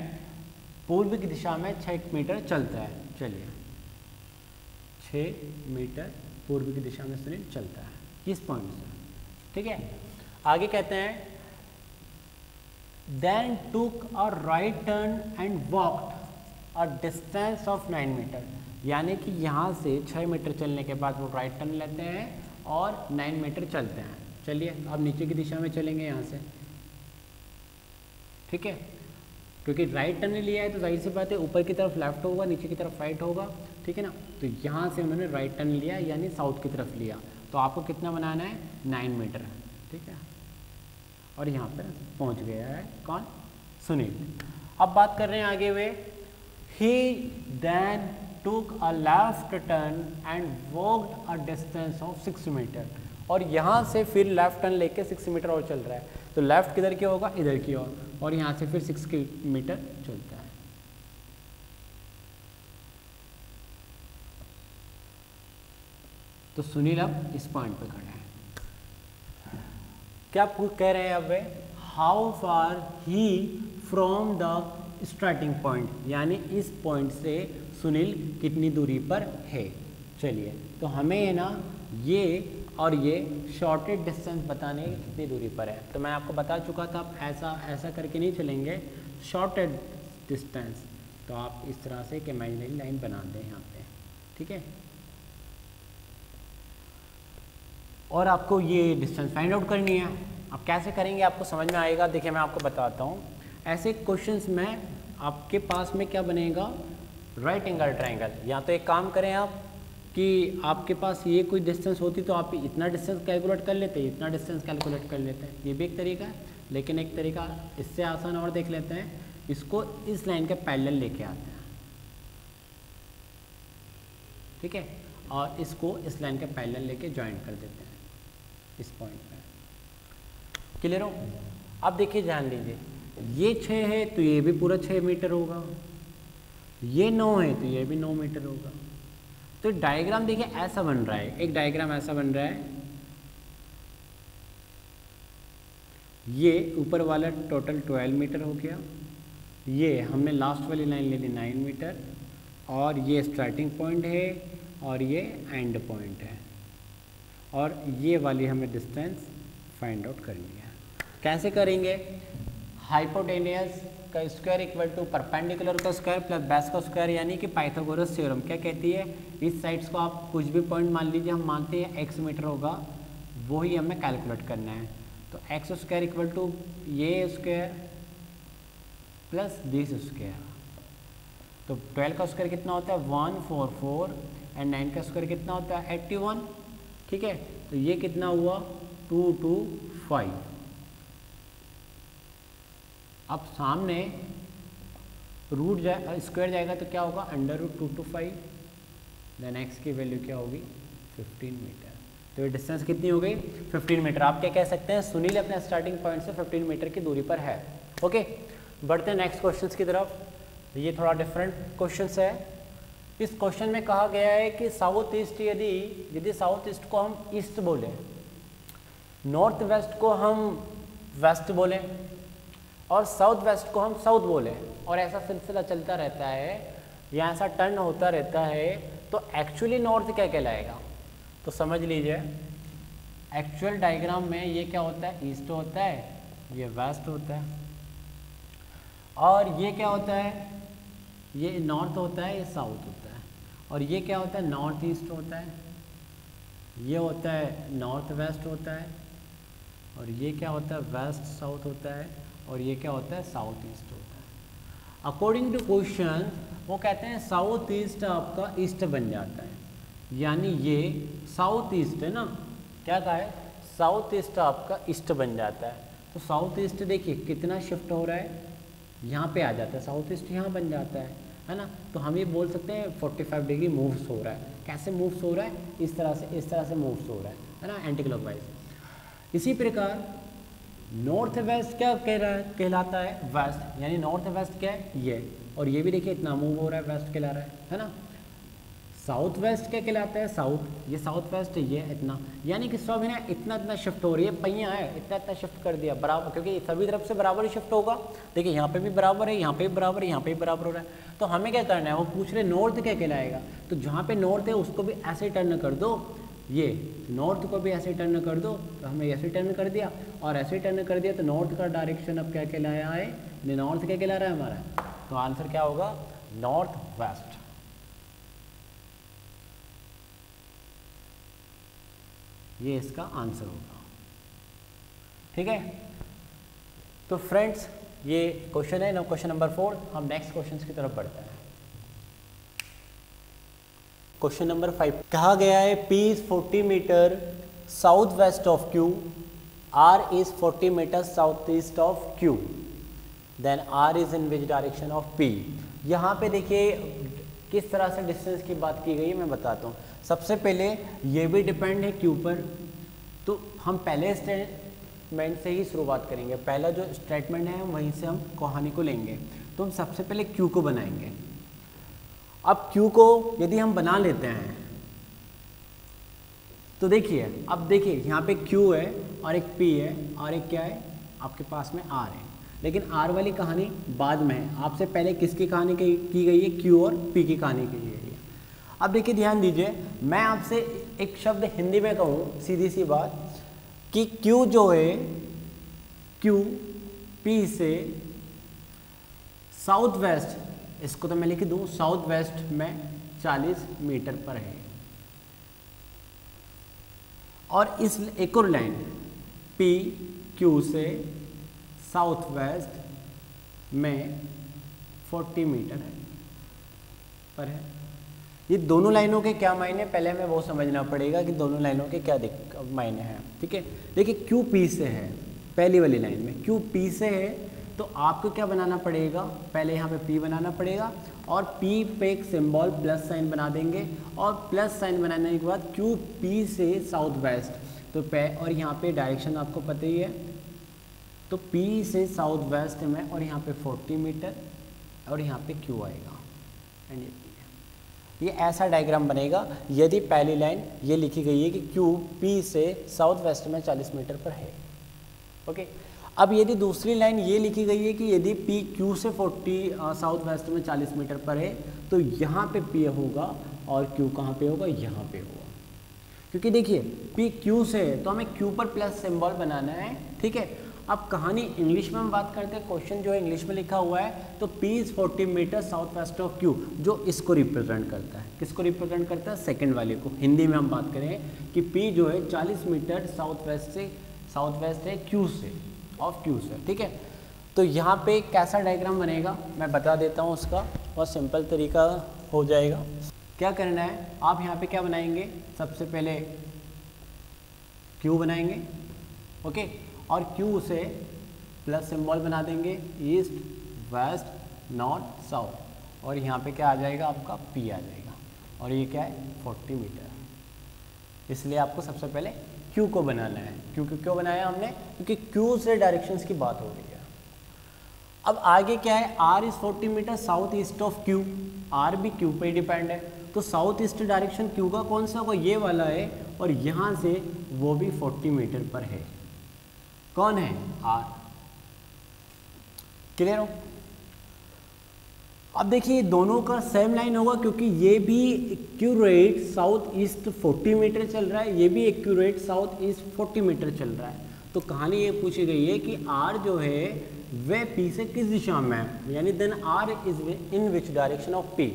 पूर्व की दिशा में 6 मीटर चलता है। चलिए 6 मीटर पूर्व की दिशा में सुनील चलता है इस पॉइंट से, ठीक है। आगे कहते हैं then took a right turn and walked a distance of 9 metre, यानी कि यहाँ से 6 मीटर चलने के बाद वो राइट टर्न लेते हैं और 9 मीटर चलते हैं। चलिए अब नीचे की दिशा में चलेंगे यहाँ से, ठीक है, क्योंकि राइट टर्न लिया है तो जाहिर सी बात है ऊपर की तरफ लेफ्ट होगा, नीचे की तरफ राइट होगा, ठीक है ना। तो यहाँ से उन्होंने राइट टर्न लिया यानी साउथ की तरफ लिया, तो आपको कितना बनाना है 9 मीटर, ठीक है। और यहाँ पर पहुँच गया है कौन, सुनील। अब बात कर रहे हैं आगे हुए, ही then took a left turn and walked a distance of 6 metre, और यहाँ से फिर लेफ्ट टर्न लेके 6 मीटर और चल रहा है, तो लेफ्ट किधर की होगा, इधर की ओर, और यहाँ से फिर 6 मीटर चलता है। तो सुनील अब इस पॉइंट पे खड़े हैं। क्या कह रहे हैं अब वे, how far he from the starting point, यानी इस पॉइंट से सुनील कितनी दूरी पर है। चलिए तो हमें है ना ये और ये शॉर्टेड डिस्टेंस बताने कितनी दूरी पर है, तो मैं आपको बता चुका था आप ऐसा ऐसा करके नहीं चलेंगे, शॉर्टेड डिस्टेंस, तो आप इस तरह से एक इमेजिनरी लाइन बना दें यहाँ पे, ठीक है। और आपको ये डिस्टेंस फाइंड आउट करनी है। अब कैसे करेंगे आपको समझ में आएगा, देखिए मैं आपको बताता हूँ। ऐसे क्वेश्चंस में आपके पास में क्या बनेगा, राइट एंगल ट्रायंगल। या तो एक काम करें आप कि आपके पास ये कोई डिस्टेंस होती तो आप इतना डिस्टेंस कैलकुलेट कर लेते, इतना डिस्टेंस कैलकुलेट कर लेते हैं, ये भी एक तरीका है। लेकिन एक तरीका इससे आसान और देख लेते हैं, इसको इस लाइन के पैरेलल लेके आते हैं, ठीक है, और इसको इस लाइन के पैरेलल लेके ज्वाइन कर देते हैं इस पॉइंट पे। क्लियर हो? अब देखिए ध्यान दीजिए, ये 6 है तो ये भी पूरा 6 मीटर होगा, ये 9 है तो ये भी 9 मीटर होगा। तो डायग्राम देखिए ऐसा बन रहा है, एक डायग्राम ऐसा बन रहा है, ये ऊपर वाला टोटल 12 मीटर हो गया, ये हमने लास्ट वाली लाइन ले ली 9 मीटर, और ये स्टार्टिंग पॉइंट है और ये एंड पॉइंट है, और ये वाली हमें डिस्टेंस फाइंड आउट करनी है। कैसे करेंगे, हाइपोटेनियस का स्क्वायर इक्वल टू परपेंडिकुलर का स्क्वायर प्लस बेस का स्क्वायर, यानी कि पाइथागोरस थ्योरम क्या कहती है, इस साइड्स को आप कुछ भी पॉइंट मान लीजिए, हम मानते हैं x मीटर होगा, वो ही हमें कैलकुलेट करना है। तो एक्स स्क्वायर इक्वल टू ये स्क्वायर प्लस दिस स्क्वायर, तो 12 का स्क्वायर कितना होता है 144, एंड 9 का स्क्वायर कितना होता है 81, ठीक है। तो ये कितना हुआ 225। अब सामने रूट स्क्वायर जाएगा तो क्या होगा √225, देन एक्स की वैल्यू क्या होगी 15 मीटर। तो ये डिस्टेंस कितनी हो गई 15 मीटर। आप क्या कह सकते हैं, सुनील अपने स्टार्टिंग पॉइंट से 15 मीटर की दूरी पर है। ओके, बढ़ते हैं नेक्स्ट क्वेश्चन की तरफ। ये थोड़ा डिफरेंट क्वेश्चन है। इस क्वेश्चन में कहा गया है कि साउथ ईस्ट, यदि साउथ ईस्ट को हम ईस्ट बोलें, नॉर्थ वेस्ट को हम वेस्ट बोलें, और साउथ वेस्ट को हम साउथ बोले, और ऐसा सिलसिला चलता रहता है या ऐसा टर्न होता रहता है, तो एक्चुअली नॉर्थ क्या कहलाएगा। तो समझ लीजिए, एक्चुअल डायग्राम में ये क्या होता है, ईस्ट होता है, ये वेस्ट होता है, और ये क्या होता है, ये नॉर्थ होता है, ये साउथ होता है, और ये क्या होता है नॉर्थ ईस्ट होता है, ये होता है नॉर्थ वेस्ट होता है, और ये क्या होता है वेस्ट साउथ होता है, और ये क्या होता है साउथ ईस्ट होता है। अकॉर्डिंग टू क्वेश्चन वो कहते हैं साउथ ईस्ट आपका ईस्ट बन जाता है, यानी ये साउथ ईस्ट है ना, क्या कहा है, साउथ ईस्ट आपका ईस्ट बन जाता है। तो साउथ ईस्ट देखिए कितना शिफ्ट हो रहा है, यहाँ पे आ जाता है, साउथ ईस्ट यहाँ बन जाता है ना। तो हम ये बोल सकते हैं 45 डिग्री मूव्स हो रहा है। कैसे मूव्स हो रहा है, इस तरह से मूव्स हो रहा है ना, एंटी क्लॉकवाइज। इसी प्रकार नॉर्थ वेस्ट क्या कहलाता है, वेस्ट, यानी नॉर्थ वेस्ट क्या है ये, और ये भी देखिए इतना मूव हो रहा है, वेस्ट कहला रहा है ना। साउथ वेस्ट क्या कहलाता है, साउथ, ये साउथ वेस्ट है, ये इतना, यानी कि सब है ना इतना शिफ्ट हो रही है, पहिया है इतना शिफ्ट कर दिया बराबर, क्योंकि सभी तरफ से बराबर ही शिफ्ट होगा। देखिए यहाँ पे भी बराबर है, यहाँ पे भी बराबर है, यहाँ पे भी बराबर हो रहा है। तो हमें क्या करना है, वो पूछ रहे नॉर्थ क्या कहलाएगा, तो जहाँ पे नॉर्थ है उसको भी ऐसे टर्न कर दो, ये नॉर्थ को भी ऐसे टर्न कर दो, तो हमने ऐसे टर्न कर दिया और ऐसे टर्न कर दिया, तो नॉर्थ का डायरेक्शन अब क्या कहलाया है, नॉर्थ क्या कहला रहा है हमारा, तो आंसर क्या होगा, नॉर्थ वेस्ट। ये इसका आंसर होगा, ठीक है। तो फ्रेंड्स ये क्वेश्चन है, क्वेश्चन नंबर 4। हम नेक्स्ट क्वेश्चन की तरफ बढ़ते हैं। क्वेश्चन नंबर 5 कहा गया है P is 40 metre south west of Q, R is 40 metre south east of Q, then R is in which direction of P। यहाँ पे देखिए किस तरह से डिस्टेंस की बात की गई है, मैं बताता हूँ। सबसे पहले ये भी डिपेंड है Q पर, तो हम पहले स्टेटमेंट से ही शुरुआत करेंगे। पहला जो स्टेटमेंट है वहीं से हम कहानी को लेंगे। तो हम सबसे पहले Q को बनाएंगे। अब Q को यदि हम बना लेते हैं तो देखिए, अब देखिए यहाँ पे Q है और एक P है और एक क्या है आपके पास में R है, लेकिन R वाली कहानी बाद में है। आपसे पहले किसकी कहानी की गई है, Q और P की कहानी की गई है। अब देखिए ध्यान दीजिए, मैं आपसे एक शब्द हिंदी में कहूँ, सीधी सी बात, कि Q जो है, Q P से साउथ वेस्ट, इसको तो मैं लिख दूँ साउथ वेस्ट में 40 मीटर पर है, और इस एक और लाइन P Q से साउथ वेस्ट में 40 मीटर है पर है। ये दोनों लाइनों के क्या मायने, पहले हमें वो समझना पड़ेगा कि दोनों लाइनों के क्या मायने हैं, ठीक है। देखिए Q P से है, पहली वाली लाइन में Q P से है, तो आपको क्या बनाना पड़ेगा, पहले यहाँ पे P बनाना पड़ेगा और P पे एक सिंबल प्लस साइन बना देंगे, और प्लस साइन बनाने के बाद Q P से साउथ वेस्ट, तो और यहाँ पे डायरेक्शन आपको पता ही है, तो P से साउथ वेस्ट में, और यहाँ पे 40 मीटर और यहाँ पे Q आएगा, एंड ये ऐसा डायग्राम बनेगा यदि पहली लाइन ये लिखी गई है कि Q P से साउथ वेस्ट में 40 मीटर पर है, ओके। अब यदि दूसरी लाइन ये लिखी गई है कि यदि P Q से 40 साउथ वेस्ट में 40 मीटर पर है, तो यहाँ पे P होगा और Q कहाँ पे होगा, यहाँ पे होगा। क्योंकि देखिए P Q से है तो हमें Q पर प्लस सिंबल बनाना है, ठीक है। अब कहानी इंग्लिश में हम बात करते हैं, क्वेश्चन जो है इंग्लिश में लिखा हुआ है, तो P is 40 metre south west of Q, जो इसको रिप्रेजेंट करता है, किसको रिप्रेजेंट करता है, सेकंड वाले को। हिंदी में हम बात करें कि P जो है 40 मीटर साउथ वेस्ट है Q से, ऑफ Q से, ठीक है। तो यहाँ पे कैसा डायग्राम बनेगा मैं बता देता हूँ, उसका बहुत सिंपल तरीका हो जाएगा। क्या करना है, आप यहाँ पे क्या बनाएंगे, सबसे पहले Q बनाएंगे, ओके, और Q से प्लस सिंबल बना देंगे, ईस्ट वेस्ट नॉर्थ साउथ, और यहाँ पे क्या आ जाएगा आपका P आ जाएगा, और ये क्या है 40 मीटर। इसलिए आपको सबसे पहले Q को बनाना है। क्यों बनाया हमने, क्योंकि Q से डायरेक्शंस की बात हो रही है। अब आगे क्या है, R is 40 metre south east of Q, R भी Q पे डिपेंड है, तो साउथ ईस्ट डायरेक्शन Q का कौन सा होगा, ये वाला है, और यहाँ से वो भी 40 मीटर पर है। कौन है, R। क्लियर हो। अब देखिए दोनों का सेम लाइन होगा, क्योंकि ये भी एक्यूरेट साउथ ईस्ट 40 मीटर चल रहा है, ये भी एक्यूरेट साउथ ईस्ट 40 मीटर चल रहा है। तो कहानी ये पूछी गई है कि R जो है वह P से किस दिशा में है, यानी then R is in which direction of P।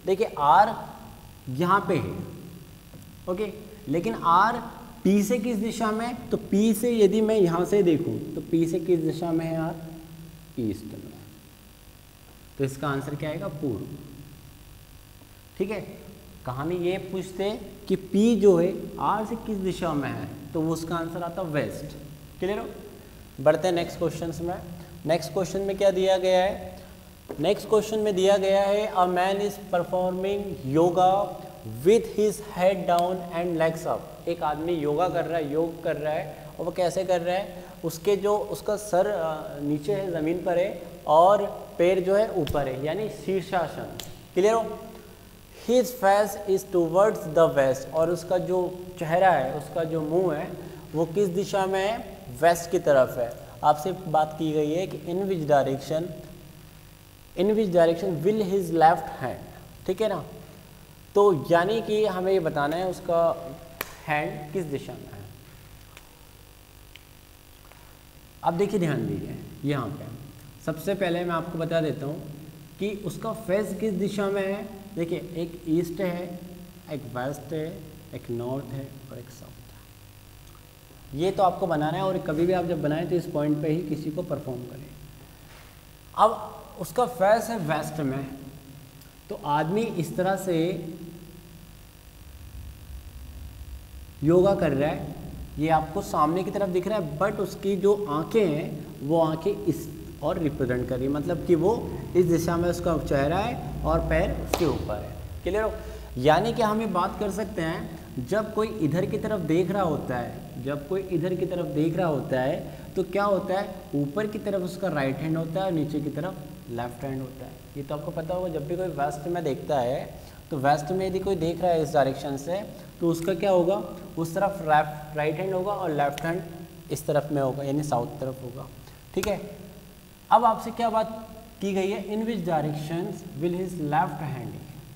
देखिए R यहाँ पे है, ओके, लेकिन R P से किस दिशा में है, तो P से यदि मैं यहाँ से देखूँ तो P से किस दिशा में है R, ईस्ट में। तो इसका आंसर क्या आएगा, पूर्व। ठीक है, कहानी ये पूछते कि P जो है R से किस दिशा में है, तो वो उसका आंसर आता वेस्ट। क्लियर हो? बढ़ते हैं नेक्स्ट क्वेश्चन में। नेक्स्ट क्वेश्चन में क्या दिया गया है? नेक्स्ट क्वेश्चन में दिया गया है a man is performing yoga with his head down and legs up. एक आदमी योगा कर रहा है, योग कर रहा है, और वो कैसे कर रहा है? उसका सर नीचे है, ज़मीन पर है, और पैर जो है ऊपर है, यानी शीर्षासन। क्लियर हो? His face is towards the west, और उसका जो चेहरा है, उसका जो मुंह है, वो किस दिशा में है? वेस्ट की तरफ है। आपसे बात की गई है कि in which direction will his left hand, ठीक है ना? तो यानी कि हमें ये बताना है उसका हैंड किस दिशा में है। अब देखिए, ध्यान दीजिए, यहाँ पे सबसे पहले मैं आपको बता देता हूँ कि उसका फेस किस दिशा में है। देखिए, एक ईस्ट है, एक वेस्ट है, एक नॉर्थ है और एक साउथ है। ये तो आपको बनाना है, और कभी भी आप जब बनाएं तो इस पॉइंट पे ही किसी को परफॉर्म करें। अब उसका फेस है वेस्ट में, तो आदमी इस तरह से योगा कर रहा है, ये आपको सामने की तरफ दिख रहा है, बट उसकी जो आंखें हैं वो आंखें इस और रिप्रेजेंट कर रही है, मतलब कि वो इस दिशा में उसका चेहरा है और पैर उसके ऊपर है। क्लियर हो? यानी कि हम ये बात कर सकते हैं, जब कोई इधर की तरफ देख रहा होता है, तो क्या होता है? ऊपर की तरफ उसका राइट हैंड होता है और नीचे की तरफ लेफ्ट हैंड होता है। ये तो आपको पता होगा, जब भी कोई वेस्ट में देखता है, तो वेस्ट में यदि कोई देख रहा है इस डायरेक्शन से, तो उसका क्या होगा? उस तरफ राइट हैंड होगा और लेफ्ट हैंड इस तरफ में होगा, यानी साउथ तरफ होगा। ठीक है, अब आपसे क्या बात की गई है? In which direction will his left hand,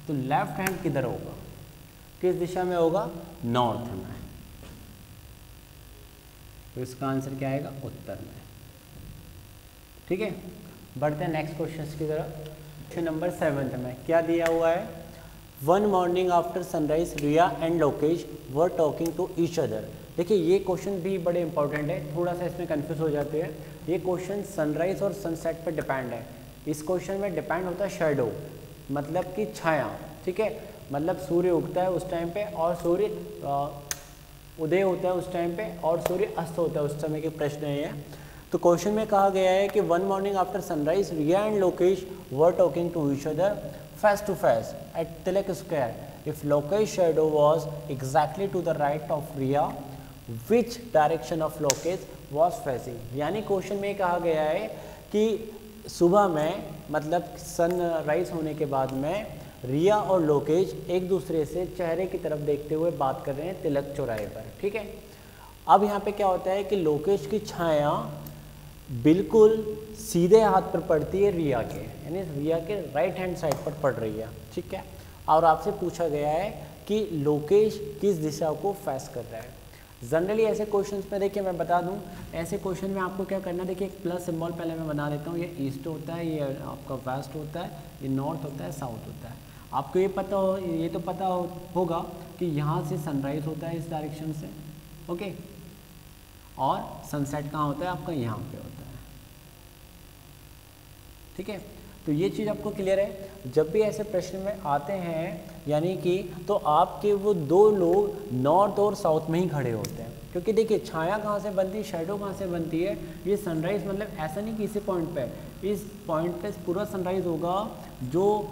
तो लेफ्ट हैंड किधर होगा? किस दिशा में होगा? नॉर्थ में। तो इसका आंसर क्या आएगा? उत्तर में। ठीक है, बढ़ते हैं नेक्स्ट क्वेश्चन की तरफ। क्वेश्चन नंबर 7 में क्या दिया हुआ है? One morning after sunrise Riya and Lokesh were talking to each other. देखिए, ये क्वेश्चन भी बड़े इंपॉर्टेंट है, थोड़ा सा इसमें कंफ्यूज हो जाते हैं। ये क्वेश्चन सनराइज और सनसेट पर डिपेंड है। इस क्वेश्चन में डिपेंड होता है शेडो, मतलब कि छाया। ठीक है, मतलब सूर्य उगता है उस टाइम पे और सूर्य उदय होता है उस टाइम पे और सूर्य अस्त होता है उस समय के प्रश्न है। तो क्वेश्चन में कहा गया है कि one morning after sunrise Riya and Lokesh were talking to each other face to face at Tilak square. If Lokesh shadow was exactly to the right of Riya, which direction of Lokesh was facing. यानी क्वेश्चन में कहा गया है कि सुबह में, मतलब सनराइज होने के बाद में, रिया और लोकेश एक दूसरे से चेहरे की तरफ देखते हुए बात कर रहे हैं तिलक चौराहे पर। ठीक है, अब यहाँ पे क्या होता है कि लोकेश की छाया बिल्कुल सीधे हाथ पर पड़ती है रिया के, यानी रिया के राइट हैंड साइड पर पड़ रही है। ठीक है, और आपसे पूछा गया है कि लोकेश किस दिशा को फेस कर रहा है। जनरली ऐसे क्वेश्चंस में देखिए, मैं बता दूं, ऐसे क्वेश्चन में आपको क्या करना है, देखिए एक प्लस सिंबल पहले मैं बना देता हूँ। ये ईस्ट होता है, ये आपका वेस्ट होता है, ये नॉर्थ होता है, साउथ होता है। आपको ये पता हो, ये तो पता होगा कि यहाँ से सनराइज होता है इस डायरेक्शन से, ओके, और सनसेट कहाँ होता है? आपका यहाँ पे होता है। ठीक है, तो ये चीज़ आपको क्लियर है। जब भी ऐसे प्रश्न में आते हैं, यानी कि तो आपके वो दो लोग नॉर्थ और साउथ में ही खड़े होते हैं, क्योंकि देखिए छाया कहाँ से बनती है, शेडो कहाँ से बनती है। ये सनराइज़ मतलब ऐसा नहीं कि इसी पॉइंट पे, इस पॉइंट पे पूरा सनराइज़ होगा। जो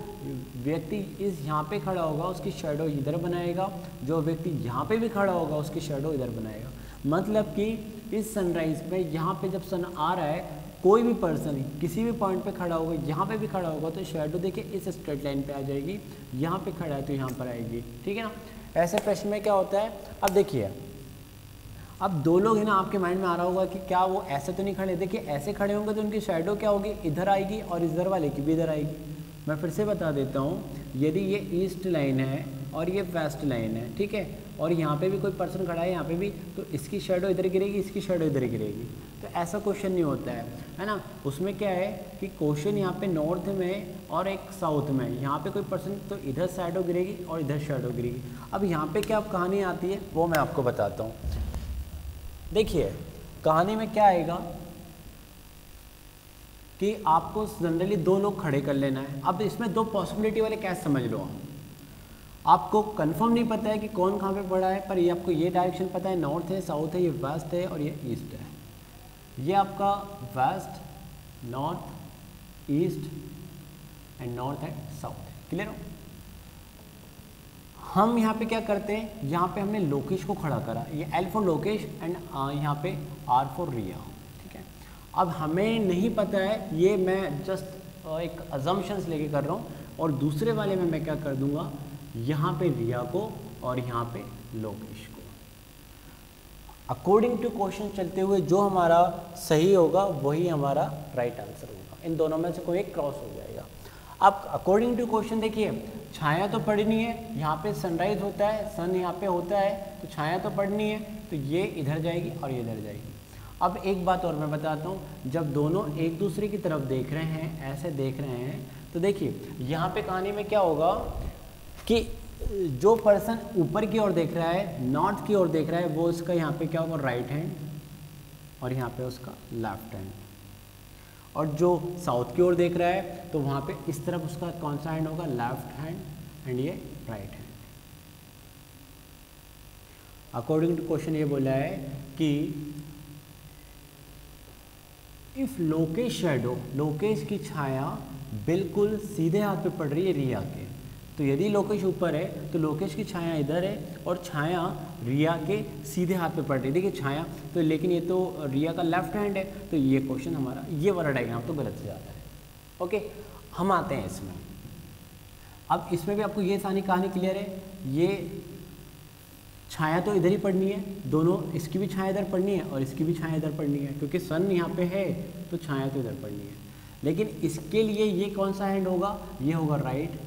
व्यक्ति इस यहाँ पे खड़ा होगा उसकी शेडो इधर बनाएगा, जो व्यक्ति यहाँ पे भी खड़ा होगा उसकी शेडो इधर बनाएगा। मतलब कि इस सनराइज़ में यहाँ पे जब सन आ रहा है, कोई भी पर्सन किसी भी पॉइंट पे खड़ा होगा, यहाँ पे भी खड़ा होगा, तो शेडो देखिए इस स्ट्रेट लाइन पे आ जाएगी। यहाँ पे खड़ा है तो यहाँ पर आएगी। ठीक है ना, ऐसे प्रश्न में क्या होता है? अब देखिए, अब दो लोग है ना, आपके माइंड में आ रहा होगा कि क्या वो ऐसे तो नहीं खड़े। देखिए ऐसे खड़े होंगे तो उनकी शेडो क्या होगी? इधर आएगी और इधर वाले की भी इधर आएगी। मैं फिर से बता देता हूँ, यदि ये ईस्ट लाइन है और ये वेस्ट लाइन है, ठीक है, और यहाँ पे भी कोई पर्सन खड़ा है यहाँ पे भी, तो इसकी शेडो इधर गिरेगी, इसकी शेडो इधर गिरेगी। तो ऐसा क्वेश्चन नहीं होता है ना। उसमें क्या है कि क्वेश्चन यहाँ पे नॉर्थ में और एक साउथ में, यहाँ पे कोई पर्सन तो इधर शेडो गिरेगी और इधर शेडो गिरेगी। अब यहाँ पे क्या कहानी आती है वो मैं आपको बताता हूँ। देखिए कहानी में क्या आएगा कि आपको जनरली दो लोग खड़े कर लेना है। अब इसमें दो पॉसिबिलिटी वाले कैसे समझ लो आप। आपको कंफर्म नहीं पता है कि कौन कहाँ पे पड़ा है, पर ये आपको ये डायरेक्शन पता है, नॉर्थ है, साउथ है, ये वेस्ट है और ये ईस्ट है। ये आपका west, north, east and north and south. Clear हो? हम यहाँ पे क्या करते हैं, यहाँ पे हमने लोकेश को खड़ा करा, ये L फॉर लोकेश एंड यहाँ पे R फॉर रिया। ठीक है, अब हमें नहीं पता है, ये मैं जस्ट एक अजम्पशंस लेके कर रहा हूँ, और दूसरे वाले में मैं क्या कर दूंगा, यहाँ पे रिया को और यहाँ पे लोकेश को। अकॉर्डिंग टू क्वेश्चन चलते हुए जो हमारा सही होगा वही हमारा राइट आंसर होगा, इन दोनों में से कोई एक क्रॉस हो जाएगा। अब अकॉर्डिंग टू क्वेश्चन देखिए, छाया तो पड़नी है, यहाँ पे सनराइज होता है, सन यहाँ पे होता है, तो छाया तो पड़नी है, तो ये इधर जाएगी और ये इधर जाएगी। अब एक बात और मैं बताता हूँ, जब दोनों एक दूसरे की तरफ देख रहे हैं, ऐसे देख रहे हैं, तो देखिए यहाँ पे कहानी में क्या होगा कि जो पर्सन ऊपर की ओर देख रहा है, नॉर्थ की ओर देख रहा है, वो उसका यहाँ पे क्या होगा, राइट हैंड, और यहाँ पे उसका लेफ्ट हैंड। और जो साउथ की ओर देख रहा है तो वहाँ पे इस तरफ उसका कौन सा हैंड होगा, लेफ्ट हैंड, एंड ये right hand. According to question ये बोला है कि इफ लोकेश शैडो, लोकेश की छाया बिल्कुल सीधे हाथ पे पड़ रही है रिया के, तो यदि लोकेश ऊपर है तो लोकेश की छाया इधर है और छाया रिया के सीधे हाथ पे पड़ रही है। देखिए छाया तो, लेकिन ये तो रिया का लेफ्ट हैंड है, तो ये क्वेश्चन हमारा, ये वाला डायग्राम तो गलत से जाता है। ओके, हम आते हैं इसमें। अब इसमें भी आपको ये सारी कहानी क्लियर है, ये छाया तो इधर ही पड़नी है, दोनों, इसकी भी छाया इधर पड़नी है और इसकी भी छाया इधर पड़नी है, क्योंकि सन यहाँ पे है तो छाया तो इधर पड़नी है। लेकिन इसके लिए ये कौन सा हैंड होगा, ये होगा राइट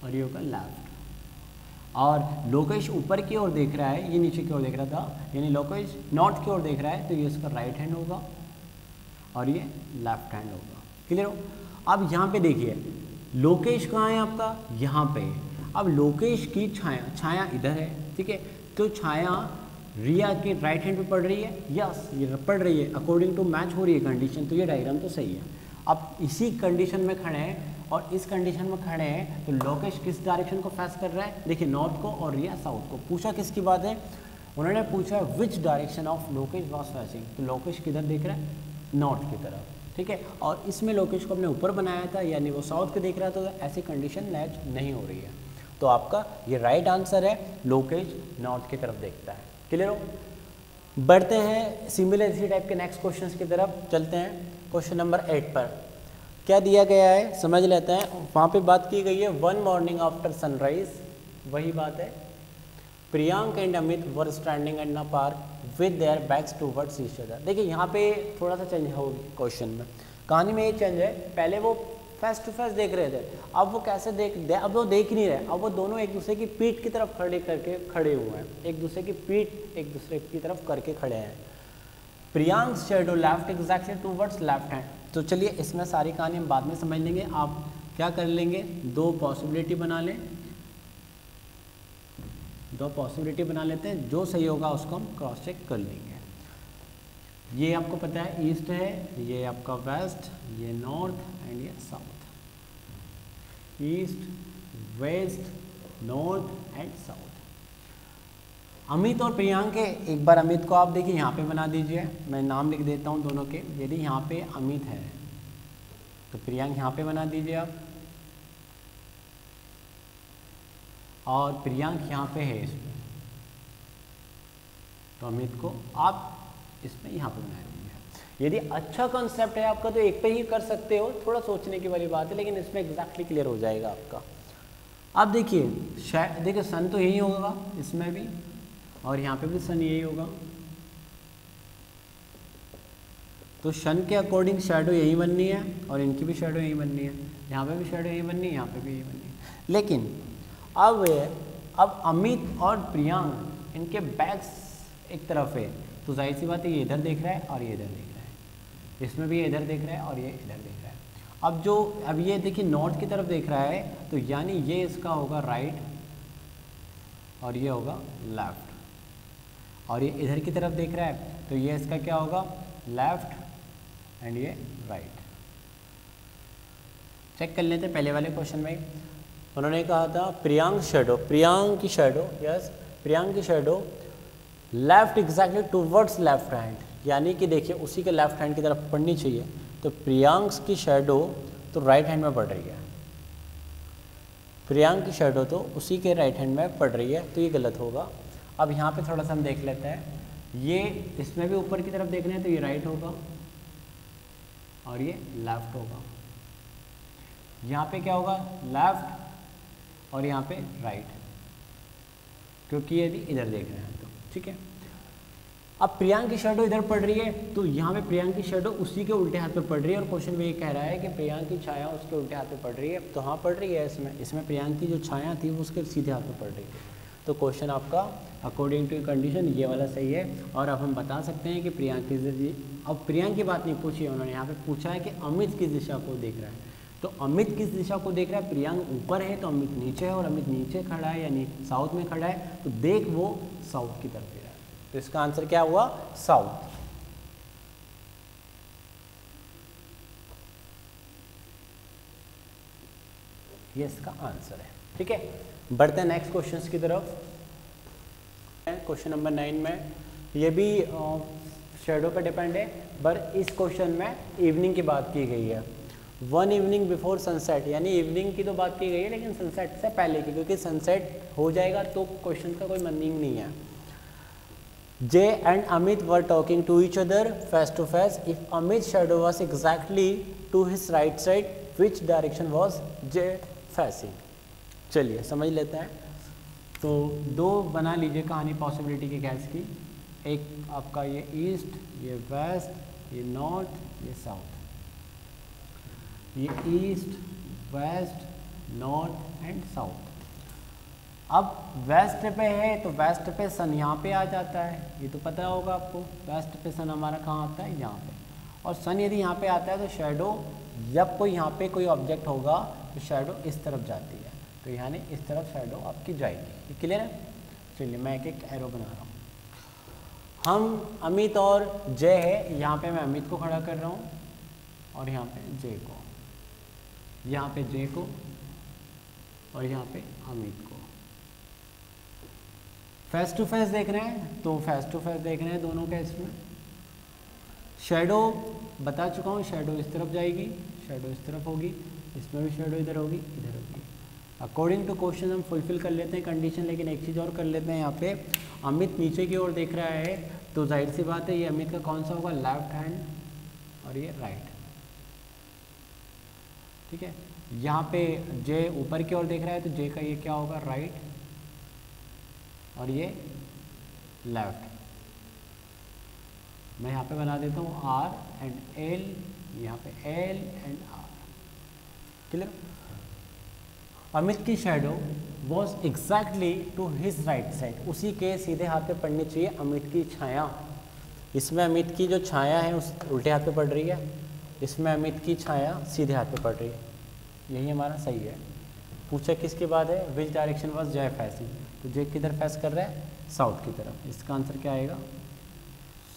और ये होगा लेफ्ट। और लोकेश ऊपर की ओर देख रहा है, ये नीचे की ओर देख रहा था, यानी लोकेश नॉर्थ की ओर देख रहा है, तो ये इसका राइट हैंड होगा और ये लेफ्ट हैंड होगा। क्लियर हो? अब यहाँ पे देखिए लोकेश कहाँ है आपका, यहाँ पे। अब लोकेश की छाया, छाया इधर है, ठीक है, तो छाया रिया के राइट हैंड पे पड़ रही है, यस ये पड़ रही है, अकॉर्डिंग टू मैच हो रही है कंडीशन, तो ये डायग्राम तो सही है। अब इसी कंडीशन में खड़े हैं और इस कंडीशन में खड़े हैं, तो लोकेश किस डायरेक्शन को फेस कर रहा है, देखिए नॉर्थ को, और रिया साउथ को। पूछा किसकी बात है, उन्होंने पूछा विच direction of Lokesh was facing, तो लोकेश किधर देख रहा है, नॉर्थ की तरफ, ठीक है। और इसमें लोकेश को हमने ऊपर बनाया था, यानी वो साउथ को देख रहा था, तो ऐसी कंडीशन मैच नहीं हो रही है, तो आपका ये राइट आंसर है, लोकेश नॉर्थ की तरफ देखता है। क्लियर हो? बढ़ते हैं सिमिलर इसी टाइप के नेक्स्ट क्वेश्चन की तरफ चलते हैं। क्वेश्चन नंबर 8 पर क्या दिया गया है समझ लेते हैं। वहाँ पे बात की गई है वन मॉर्निंग आफ्टर सनराइज, वही बात है। Priyank and Amit were standing in a park with their backs towards each other. देखिए यहाँ पे थोड़ा सा चेंज हो क्वेश्चन में, कहानी में ये चेंज है, पहले वो फेस टू फेस देख रहे थे, अब वो कैसे अब वो देख नहीं रहे, अब वो दोनों एक दूसरे की पीठ की तरफ खड़े हुए हैं, एक दूसरे की पीठ एक दूसरे की तरफ करके खड़े हैं। Priyank shadow left exactly towards left hand. तो चलिए इसमें सारी कहानी हम बाद में समझ लेंगे। आप क्या कर लेंगे, दो पॉसिबिलिटी बना लेते हैं, जो सही होगा उसको हम क्रॉस चेक कर लेंगे। ये आपको पता है ईस्ट है, ये आपका वेस्ट, ये नॉर्थ एंड ये south. East, west, north and south. Amit और प्रियांक है, एक बार अमित को आप देखिए यहाँ पे बना दीजिए, मैं नाम लिख देता हूँ दोनों के। यदि यहाँ पे अमित है तो प्रियांक यहाँ पे बना दीजिए आप, और प्रियांक यहाँ पे है इसमें, तो अमित को आप इसमें यहाँ पे बना दीजिए। यदि अच्छा कॉन्सेप्ट है आपका तो एक पे ही कर सकते हो, थोड़ा सोचने की वाली बात है, लेकिन इसमें एग्जैक्टली क्लियर हो जाएगा आपका। अब देखिए सन तो यही होगा इसमें भी, और यहाँ पे भी सन यही होगा, तो सन के अकॉर्डिंग शैडो यही बननी है और इनकी भी शैडो यही बननी है, यहाँ पे भी शैडो यही बननी है, यहाँ पे भी यही बननी है। लेकिन अब अमित और प्रियांक इनके बैक्स एक तरफ है, तो जाहिर सी बात है ये इधर देख रहा है और ये इधर देख रहा है, इसमें भी ये इधर देख रहा है और ये इधर देख रहा है। अब ये देखिए नॉर्थ की तरफ देख रहा है, तो यानी ये इसका होगा राइट और ये होगा लेफ्ट, और ये इधर की तरफ देख रहा है, तो ये इसका क्या होगा, लेफ्ट एंड ये राइट। चेक कर लेते हैं पहले वाले क्वेश्चन में। उन्होंने कहा था प्रियांक की shadow left exactly towards left hand, यानी कि देखिए उसी के लेफ्ट हैंड की तरफ पड़नी चाहिए, तो प्रियांक की शेडो तो राइट हैंड में पड़ रही है, प्रियांक की शेडो तो उसी के राइट हैंड में पड़ रही है, तो ये गलत होगा। अब यहाँ पे थोड़ा सा हम देख लेते हैं, ये इसमें भी ऊपर की तरफ देख रहे हैं तो ये राइट होगा और ये लेफ्ट होगा, यहाँ पे क्या होगा लेफ्ट और यहाँ पे राइट, क्योंकि यदि इधर देख रहे हैं तो ठीक है। अब प्रियांक की शेडो इधर पड़ रही है तो यहाँ पे प्रियांक की शेडो उसी के उल्टे हाथ पे पड़ रही है, और क्वेश्चन में ये कह रहा है कि प्रियांक की छाया उसके उल्टे हाथ पे पड़ रही है, तो हाँ पड़ रही है, इसमें प्रियांक की जो छाया थी वो उसके सीधे हाथ पे पड़ रही है, तो क्वेश्चन आपका अकॉर्डिंग टू कंडीशन ये वाला सही है। और अब हम बता सकते हैं कि प्रियांक अब प्रियांक की बात नहीं पूछी है उन्होंने, यहाँ पे पूछा है कि अमित किस दिशा को देख रहा है, तो अमित किस दिशा को देख रहा है, प्रियांक ऊपर है तो अमित नीचे है, और अमित नीचे खड़ा है यानी साउथ में खड़ा है, तो देख वो साउथ की तरफ ही रहा है, तो इसका आंसर क्या हुआ साउथ। ये इसका आंसर है, ठीक है। बढ़ते हैं नेक्स्ट क्वेश्चंस की तरफ। क्वेश्चन नंबर 9 में ये भी शेडो पे डिपेंड है, पर इस क्वेश्चन में इवनिंग की बात की गई है, 1 इवनिंग बिफोर सनसेट, यानी इवनिंग की तो बात की गई है लेकिन सनसेट से पहले की, क्योंकि सनसेट हो जाएगा तो क्वेश्चन का कोई मीनिंग नहीं है। Jay and Amit were talking to each other face to face. If Amit's shadow was exactly to his right side, which direction was Jay facing? चलिए समझ लेते हैं। तो दो बना लीजिए कहानी पॉसिबिलिटी की गैस की, एक आपका ये ईस्ट, ये वेस्ट, ये नॉर्थ, ये साउथ, ये east west north and south. अब वेस्ट पे है तो वेस्ट पे सन यहाँ पे आ जाता है, ये तो पता होगा आपको, वेस्ट पे सन हमारा कहाँ आता है यहाँ पे, और सन यदि यहाँ पे आता है तो शेडो जब कोई यहाँ पे कोई ऑब्जेक्ट होगा तो शेडो इस तरफ जाती है, तो यानी इस तरफ शेडो आपकी जाएगी, ये क्लियर है। चलिए मैं एक एक एरो बना रहा हूँ। हम अमित और जय है, यहाँ पे मैं अमित को खड़ा कर रहा हूँ और यहाँ पे जय को, यहाँ पे जय को और यहाँ पे अमित को। फेस टू फेस देख रहे हैं तो फेस टू फेस देख रहे हैं दोनों केस में। शेडो बता चुका हूँ, शेडो इस तरफ जाएगी, शेडो इस तरफ होगी, इसमें भी शेडो इधर होगी, इधर होगी। अकॉर्डिंग टू क्वेश्चन हम फुलफिल कर लेते हैं कंडीशन, लेकिन एक चीज़ और कर लेते हैं। यहाँ पे अमित नीचे की ओर देख रहा है तो जाहिर सी बात है ये अमित का कौन सा होगा, लेफ्ट हैंड और ये राइट, ठीक है। यहाँ पे जे ऊपर की ओर देख रहा है तो जे का ये क्या होगा, राइट और ये लेफ्ट। मैं यहाँ पे बना देता हूँ आर एंड एल, यहाँ पे l and r, clear. Amit की shadow was exactly to his right side, उसी के सीधे हाथ पे पड़नी चाहिए अमित की छाया। इसमें अमित की जो छाया है उस उल्टे हाथ पे पड़ रही है, इसमें अमित की छाया सीधे हाथ पे पड़ रही है, यही हमारा सही है। पूछा किसके बाद है, विच डायरेक्शन वॉज जय फैसिंग, तो जय किधर फैस कर रहा है, साउथ की तरफ, इसका आंसर क्या आएगा,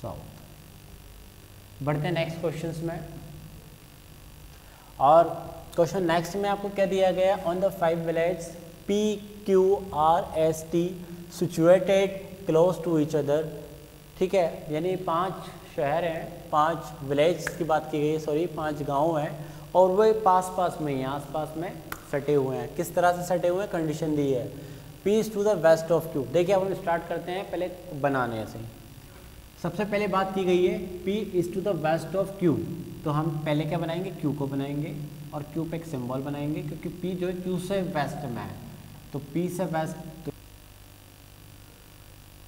साउथ। बढ़ते हैं नेक्स्ट क्वेश्चंस में, और क्वेश्चन नेक्स्ट में आपको क्या दिया गया, on the 5 village PQRST situated close to each other, ठीक है, यानी 5 शहर हैं, 5 विलेज की बात की गई, सॉरी 5 गाँव हैं और वो पास पास में ही आस-पास में सटे हुए हैं। किस तरह से सटे हुए हैं, कंडीशन दी है, P is to the west of Q। देखिए अब हम स्टार्ट करते हैं पहले बनाने से। सबसे पहले बात की गई है P is to the west of Q, तो हम पहले क्या बनाएंगे, Q को बनाएंगे और Q पे एक सिंबल बनाएंगे, क्योंकि P जो है Q से वेस्ट में है, तो P से वेस्ट, तो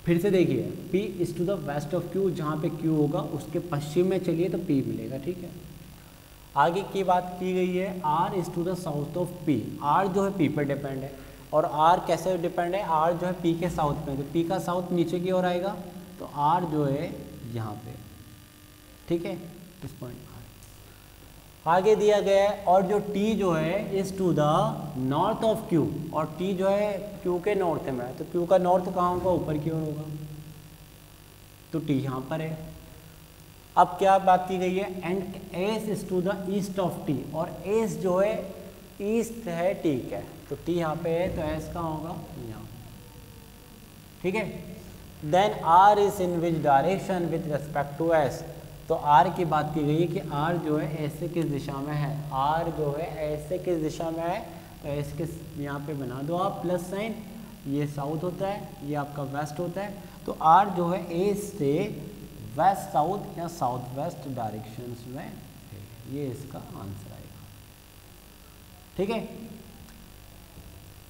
फिर से देखिए P is to the west of Q, जहाँ पे Q होगा उसके पश्चिम में चलिए तो P मिलेगा, ठीक है। आगे की बात की गई है R is to the south of P, R जो है P पर डिपेंड है, और R कैसे डिपेंड है, R जो है P के साउथ में, तो P का साउथ नीचे की ओर आएगा, तो R जो है यहाँ पे, ठीक है, इस पॉइंट पर आगे दिया गया है। और जो T जो है is to the north of Q, और T जो है Q के नॉर्थ में है, तो Q का नॉर्थ कहाँ होगा, ऊपर की ओर होगा, तो T यहाँ पर है। अब क्या बात की गई है, and S is to the east of T, और S जो है ईस्ट है T का, तो तो टी यहाँ पे है तो एस कहाँ होगा, यहाँ, ठीक है। Then R is in which direction with respect to S, तो आर की बात की गई है कि आर जो है ऐसे किस दिशा में है, आर जो है ऐसे किस दिशा में है, तो ऐसे किस, यहाँ पे बना दो आप प्लस साइन, ये साउथ होता है, ये आपका वेस्ट होता है, तो आर जो है ए से वेस्ट साउथ या साउथ वेस्ट डायरेक्शंस में है, ये इसका आंसर आएगा, ठीक है।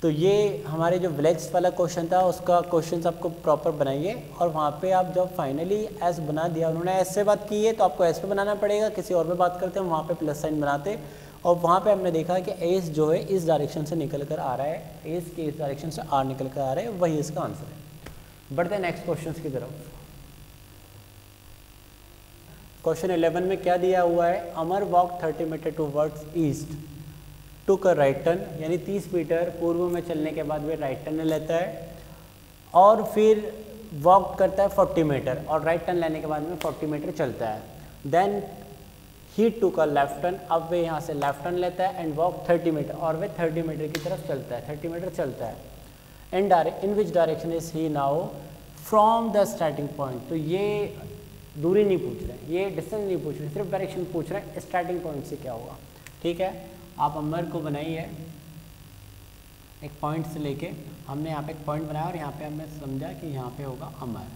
तो ये हमारे जो विलेज वाला क्वेश्चन था उसका क्वेश्चन आपको प्रॉपर बनाइए, और वहाँ पे आप जब फाइनली एस बना दिया, उन्होंने एस से बात की है तो आपको एस पे बनाना पड़ेगा, किसी और पे बात करते हैं वहाँ पे प्लस साइन बनाते, और वहाँ पे हमने देखा कि एस जो है इस डायरेक्शन से निकल कर आ रहा है, एस के इस डायरेक्शन से आर निकल कर आ रहा है, वही इसका आंसर है। बढ़ते हैं नेक्स्ट क्वेश्चन की तरफ। क्वेश्चन 11 में क्या दिया हुआ है, Amar walk 30 metre towards east, took a right turn, यानी 30 मीटर पूर्व में चलने के बाद वे राइट टर्न लेता है, और फिर वॉक करता है 40 मीटर, और राइट टर्न लेने के बाद में 40 मीटर चलता है। Then he took a left turn, अब वे यहाँ से लेफ्ट टर्न लेता है, एंड वॉक 30 मीटर, और वे 30 मीटर की तरफ चलता है, 30 मीटर चलता है। In which direction is he now from the starting point, तो ये दूरी नहीं पूछ रहे, ये डिस्टेंस नहीं पूछ रहे, सिर्फ डायरेक्शन पूछ रहे हैं, स्टार्टिंग पॉइंट से क्या होगा, ठीक है। आप अमर को बनाइए एक पॉइंट से लेके, हमने यहाँ पे एक पॉइंट बनाया और यहाँ पे हमने समझा कि यहाँ पे होगा अमर।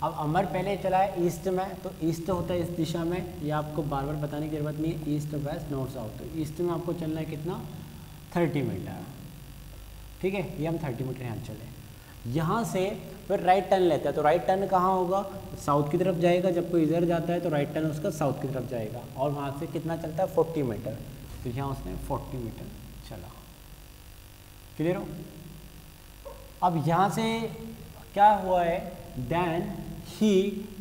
अब अमर पहले चला है ईस्ट में, तो ईस्ट होता है इस दिशा में, ये आपको बार बार बताने की जरूरत नहीं है, ईस्ट वेस्ट नॉर्थ साउथ, तो ईस्ट में आपको चलना है कितना, 30 मीटर, ठीक है। ये हम 30 मीटर यहाँ चले, यहाँ से फिर राइट टर्न लेता है, तो राइट टर्न कहाँ होगा, साउथ की तरफ जाएगा, जब कोई इधर जाता है तो राइट टर्न उसका साउथ की तरफ जाएगा, और वहाँ से कितना चलता है 40 मीटर, तो यहाँ उसने 40 मीटर चला, क्लियर हो। अब यहाँ से क्या हुआ है, then he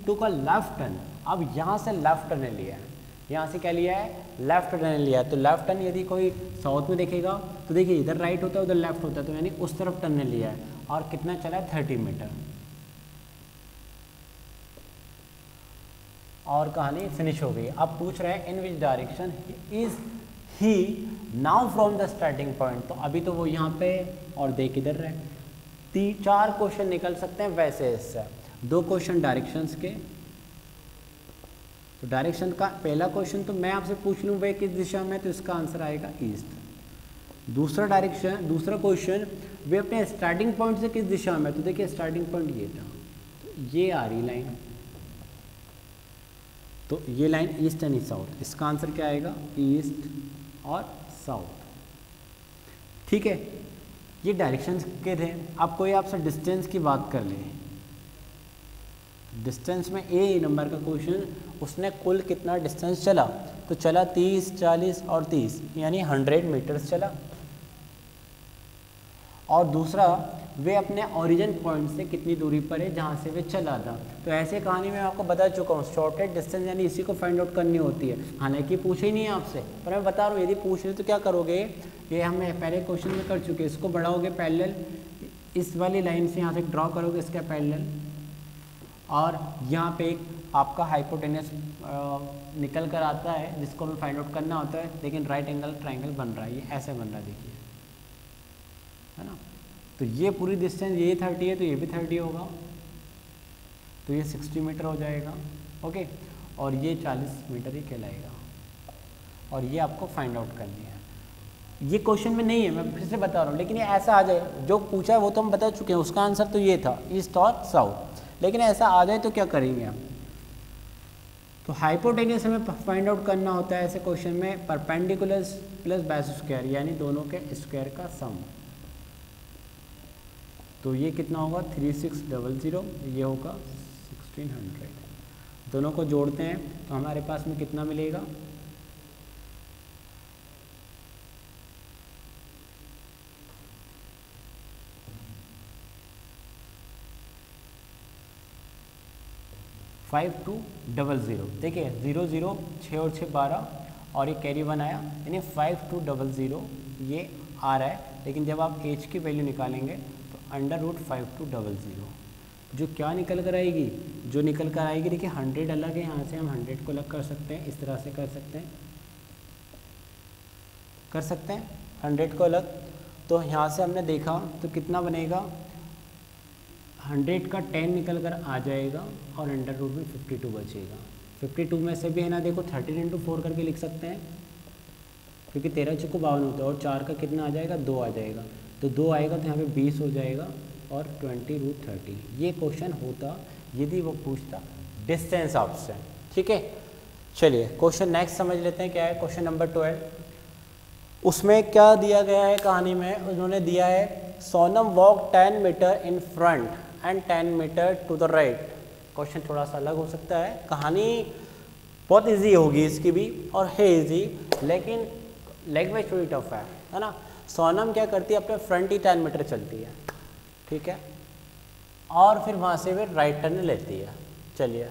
took a left turn, अब यहाँ से लेफ्ट टर्न लिया है, यहाँ से क्या लिया है, लेफ्ट टर्न लिया है, तो लेफ्ट टर्न यदि कोई साउथ में देखेगा तो देखिए इधर राइट होता है उधर लेफ्ट होता है, तो यानी उस तरफ टर्न लिया है, और कितना चला है 30 मीटर, और कहानी फिनिश हो गई। अब पूछ रहे हैं in which direction is he now from the starting point, तो अभी तो वो यहाँ पे और देख इधर रहे, 4 क्वेश्चन निकल सकते हैं वैसे इससे, 2 क्वेश्चन डायरेक्शंस के, तो डायरेक्शन का पहला क्वेश्चन तो मैं आपसे पूछ लूँ वे किस दिशा में, तो इसका आंसर आएगा ईस्ट। दूसरा क्वेश्चन वे अपने स्टार्टिंग पॉइंट से किस दिशा में, तो देखिए स्टार्टिंग पॉइंट ये था, तो ये आ रही लाइन, तो ये लाइन ईस्ट एंड साउथ, इसका आंसर क्या आएगा, ईस्ट और साउथ, ठीक है। ये डायरेक्शंस के थे। अब कोई आपसे डिस्टेंस की बात कर ले, डिस्टेंस में ए नंबर का क्वेश्चन, उसने कुल कितना डिस्टेंस चला, तो चला 30, 40 और 30, यानी 100 मीटर्स चला। और दूसरा, वे अपने ओरिजिन पॉइंट से कितनी दूरी पर है जहाँ से वे चला था। तो ऐसे कहानी में आपको बता चुका हूँ, शॉर्टेस्ट डिस्टेंस यानी इसी को फाइंड आउट करनी होती है। हालांकि पूछे ही नहीं है आपसे, पर मैं बता रहा हूँ यदि पूछ रहे तो क्या करोगे, ये हमने पहले क्वेश्चन में कर चुके, इसको बढ़ाओगे पैरेलल, इस वाली लाइन से यहाँ से ड्रॉ करोगे इसका पैरेलल, और यहाँ पे एक आपका हाइपोटेनस निकल कर आता है जिसको हमें फाइंड आउट करना होता है, लेकिन राइट एंगल ट्राइंगल बन रहा है, ये ऐसे बन रहा है, देखिए, है ना। तो ये पूरी डिस्टेंस ये 30 है तो ये भी 30 होगा, तो ये 60 मीटर हो जाएगा, ओके। और ये 40 मीटर ही कहलाएगा, और ये आपको फाइंड आउट करनी है। ये क्वेश्चन में नहीं है, मैं फिर से बता रहा हूँ, लेकिन ये ऐसा आ जाए, जो पूछा है वो तो हम बता चुके हैं, उसका आंसर तो ये था, ईस्ट और साउथ, लेकिन ऐसा आ जाए तो क्या करेंगे हम, तो हाइपोटेन्यूस हमें फाइंड आउट करना होता है ऐसे क्वेश्चन में, परपेंडिकुलर प्लस बेस स्क्वायर, यानी दोनों के स्क्वायर का सम। तो ये कितना होगा 3600, ये होगा 1600, दोनों को जोड़ते हैं तो हमारे पास में कितना मिलेगा, फाइव 5200। देखिए 0 0 6 और 6 12, और ये कैरी 1 आया, यानी 5200 ये आ रहा है। लेकिन जब आप एच की वैल्यू निकालेंगे तो √5200, जो क्या निकल कर आएगी, जो निकल कर आएगी, देखिए 100 अलग है, यहाँ से हम 100 को अलग कर सकते हैं, इस तरह से कर सकते हैं 100 को अलग, तो यहाँ से हमने देखा तो कितना बनेगा, 100 का 10 निकल कर आ जाएगा और अंडर रूट में 52 बचेगा। 52 में से भी है ना देखो 13 इंटू 4 करके लिख सकते हैं, क्योंकि 13 चौको 52 होता है और 4 का कितना आ जाएगा, 2 आ जाएगा, तो 2 आएगा तो यहाँ पे 20 हो जाएगा और 20 रूट 30। ये क्वेश्चन होता यदि वो पूछता डिस्टेंस आपसे। ठीक है, चलिए क्वेश्चन नेक्स्ट समझ लेते हैं क्या है। क्वेश्चन नंबर 12, उसमें क्या दिया गया है कहानी में, उन्होंने दिया है Sonam walk 10 metre in front and 10 metre to the right. Question थोड़ा सा अलग हो सकता है, कहानी बहुत इजी होगी इसकी भी और है इजी, लेकिन लैंग्वेज थोड़ी टफ है ना। सोनम क्या करती है, अपने फ्रंट ही 10 मीटर चलती है, ठीक है, और फिर वहाँ से फिर राइट टर्न लेती है। चलिए,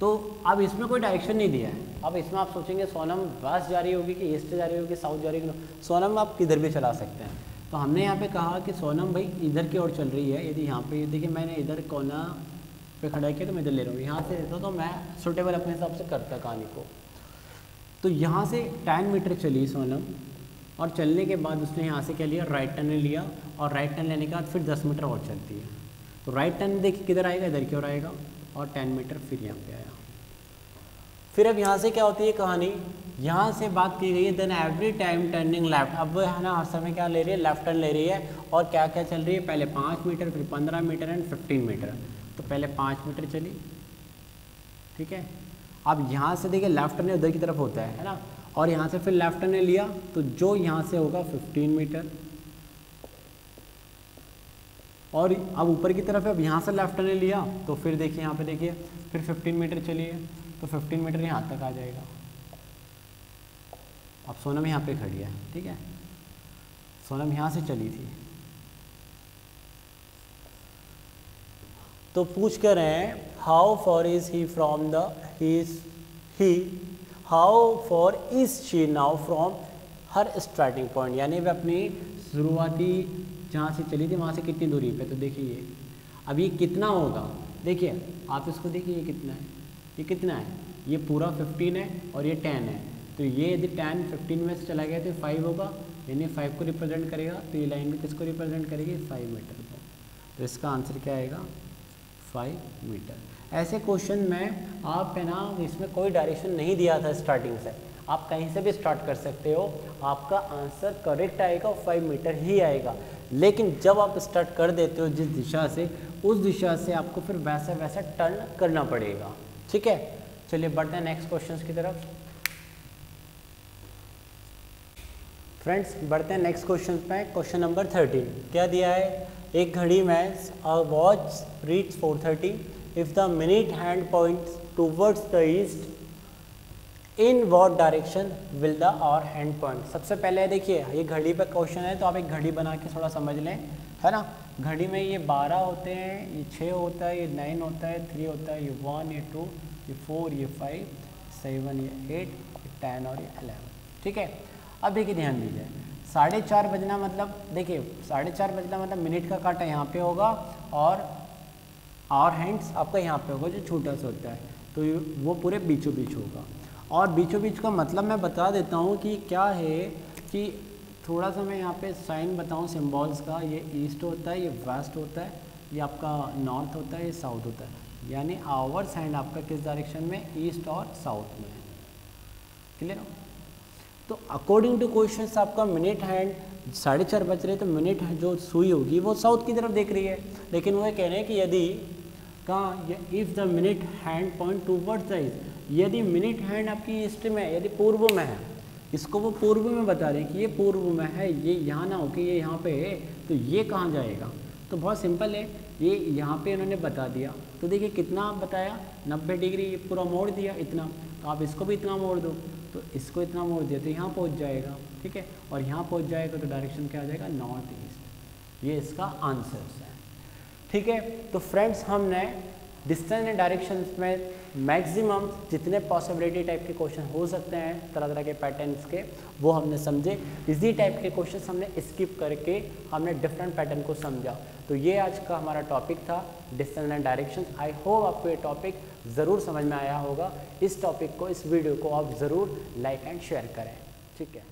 तो अब इसमें कोई डायरेक्शन नहीं दिया है। अब इसमें आप सोचेंगे सोनम वेस्ट जा रही होगी कि ईस्ट जा रही होगी, साउथ जा रही होगी। सोनम आप किधर भी चला सकते हैं। तो हमने यहाँ पे कहा कि सोनम भाई इधर की ओर चल रही है। यदि यहाँ पे देखिए मैंने इधर कोना पे खड़ा किया तो मैं इधर ले रहा हूँ, यहाँ से देता तो मैं सुटेबल अपने हिसाब से करता कहानी को। तो यहाँ से 10 मीटर चली सोनम और चलने के बाद उसने यहाँ से क्या लिया, राइट टर्न लिया, और राइट टर्न लेने के बाद फिर 10 मीटर और चलती है। तो राइट टर्न देखिए किधर आएगा, इधर की ओर आएगा और 10 मीटर फिर यहाँ पे आया। फिर अब यहाँ से क्या होती है कहानी, यहाँ से बात की गई है then every time turning left. अब वो है ना हर समय क्या ले रही है, लेफ्ट टर्न ले रही है। और क्या क्या चल रही है, पहले 5 मीटर, फिर 15 मीटर एंड 15 मीटर। तो पहले 5 मीटर चली, ठीक है। अब यहाँ से देखिए लेफ्ट टर्न उधर की तरफ होता है ना, और यहाँ से फिर लेफ्ट टर्न लिया तो जो यहाँ से होगा 15 मीटर, और अब ऊपर की तरफ है। अब यहाँ से लेफ्ट टर्न लिया तो फिर देखिए यहाँ पे देखिए फिर 15 मीटर चलिए, तो 15 मीटर यहाँ तक आ जाएगा। अब सोनम यहाँ पे खड़ी है, ठीक है, सोनम यहाँ से चली थी। तो पूछ कर रहे हैं how for is he from the how for is she now from her starting point, यानी वह अपनी शुरुआती जहाँ से चली थी वहाँ से कितनी दूरी पे। तो देखिए अब ये कितना होगा, देखिए आप इसको देखिए ये कितना है, ये कितना है, ये पूरा 15 है और ये 10 है। तो ये यदि 10 15 में से चला गया तो 5 होगा, यानी 5 को रिप्रेजेंट करेगा। तो ये लाइन में किसको रिप्रेजेंट करेगी, 5 मीटर को। तो इसका आंसर क्या आएगा, 5 मीटर। ऐसे क्वेश्चन में आप है ना, इसमें कोई डायरेक्शन नहीं दिया था स्टार्टिंग से, आप कहीं से भी स्टार्ट कर सकते हो, आपका आंसर करेक्ट आएगा, 5 मीटर ही आएगा। लेकिन जब आप स्टार्ट कर देते हो जिस दिशा से, उस दिशा से आपको फिर वैसा वैसा टर्न करना पड़ेगा, ठीक है। चलिए बढ़ते हैं नेक्स्ट क्वेश्चन की तरफ। फ्रेंड्स बढ़ते हैं नेक्स्ट क्वेश्चन पे। क्वेश्चन नंबर 13 क्या दिया है, एक घड़ी में a watch reads 4:30 if the minute hand points towards the east in what direction will the hour hand point. सबसे पहले देखिए ये घड़ी पे क्वेश्चन है, तो आप एक घड़ी बना के थोड़ा समझ लें, है ना। घड़ी में ये 12 होते हैं, ये 6 होता है, ये 9 होता है, 3 होता है, ये 1, ये 2, ये 4, ये 5, 7, ये 8, ये 10 और ये 11, ठीक है। अब देखिए ध्यान दीजिए, 4:30 बजना मतलब देखिए 4:30 बजना मतलब मिनट का कांटा यहाँ पे होगा और आवर हैंड्स आपका यहाँ पे होगा जो छोटा सा होता है, तो वो पूरे बीचों बीच होगा। और बीचों बीच का मतलब मैं बता देता हूँ कि क्या है, कि थोड़ा सा मैं यहाँ पे साइन बताऊँ सिम्बॉल्स का। ये ईस्ट होता है, ये वेस्ट होता है, ये आपका नॉर्थ होता है, ये साउथ होता है। यानी आवर्स हैंड आपका किस डायरेक्शन में, ईस्ट और साउथ में है। क्लियर हो। तो अकॉर्डिंग टू क्वेश्चंस आपका मिनट हैंड 4:30 बज रहे, तो मिनट जो सुई होगी वो साउथ की तरफ देख रही है। लेकिन वो कह रहे हैं कि यदि कहाँ, if the minute hand point towards the east, यदि मिनट हैंड आपकी ईस्ट में है, यदि पूर्व में है, इसको वो पूर्व में बता रहे हैं कि ये पूर्व में है, ये यहाँ ना हो कि ये यहाँ पे है, तो ये कहाँ जाएगा। तो बहुत सिंपल है, ये यहाँ पे इन्होंने बता दिया। तो देखिए कितना बताया, 90 डिग्री, ये पूरा मोड़ दिया इतना, तो आप इसको भी इतना मोड़ दो, तो इसको इतना मोड़ दिया तो यहाँ पहुँच जाएगा, ठीक है। और यहाँ पहुँच जाएगा तो डायरेक्शन क्या आ जाएगा, नॉर्थ ईस्ट। ये इसका आंसर है, ठीक है। तो फ्रेंड्स हमने डिस्टेंस एंड डायरेक्शंस में मैक्सिमम जितने पॉसिबिलिटी टाइप के क्वेश्चन हो सकते हैं तरह तरह के पैटर्न्स के, वो हमने समझे। इसी टाइप के क्वेश्चन हमने स्किप करके हमने डिफरेंट पैटर्न को समझा। तो ये आज का हमारा टॉपिक था, distance and directions. I hope आपको ये टॉपिक ज़रूर समझ में आया होगा। इस टॉपिक को, इस वीडियो को आप ज़रूर लाइक एंड शेयर करें, ठीक है।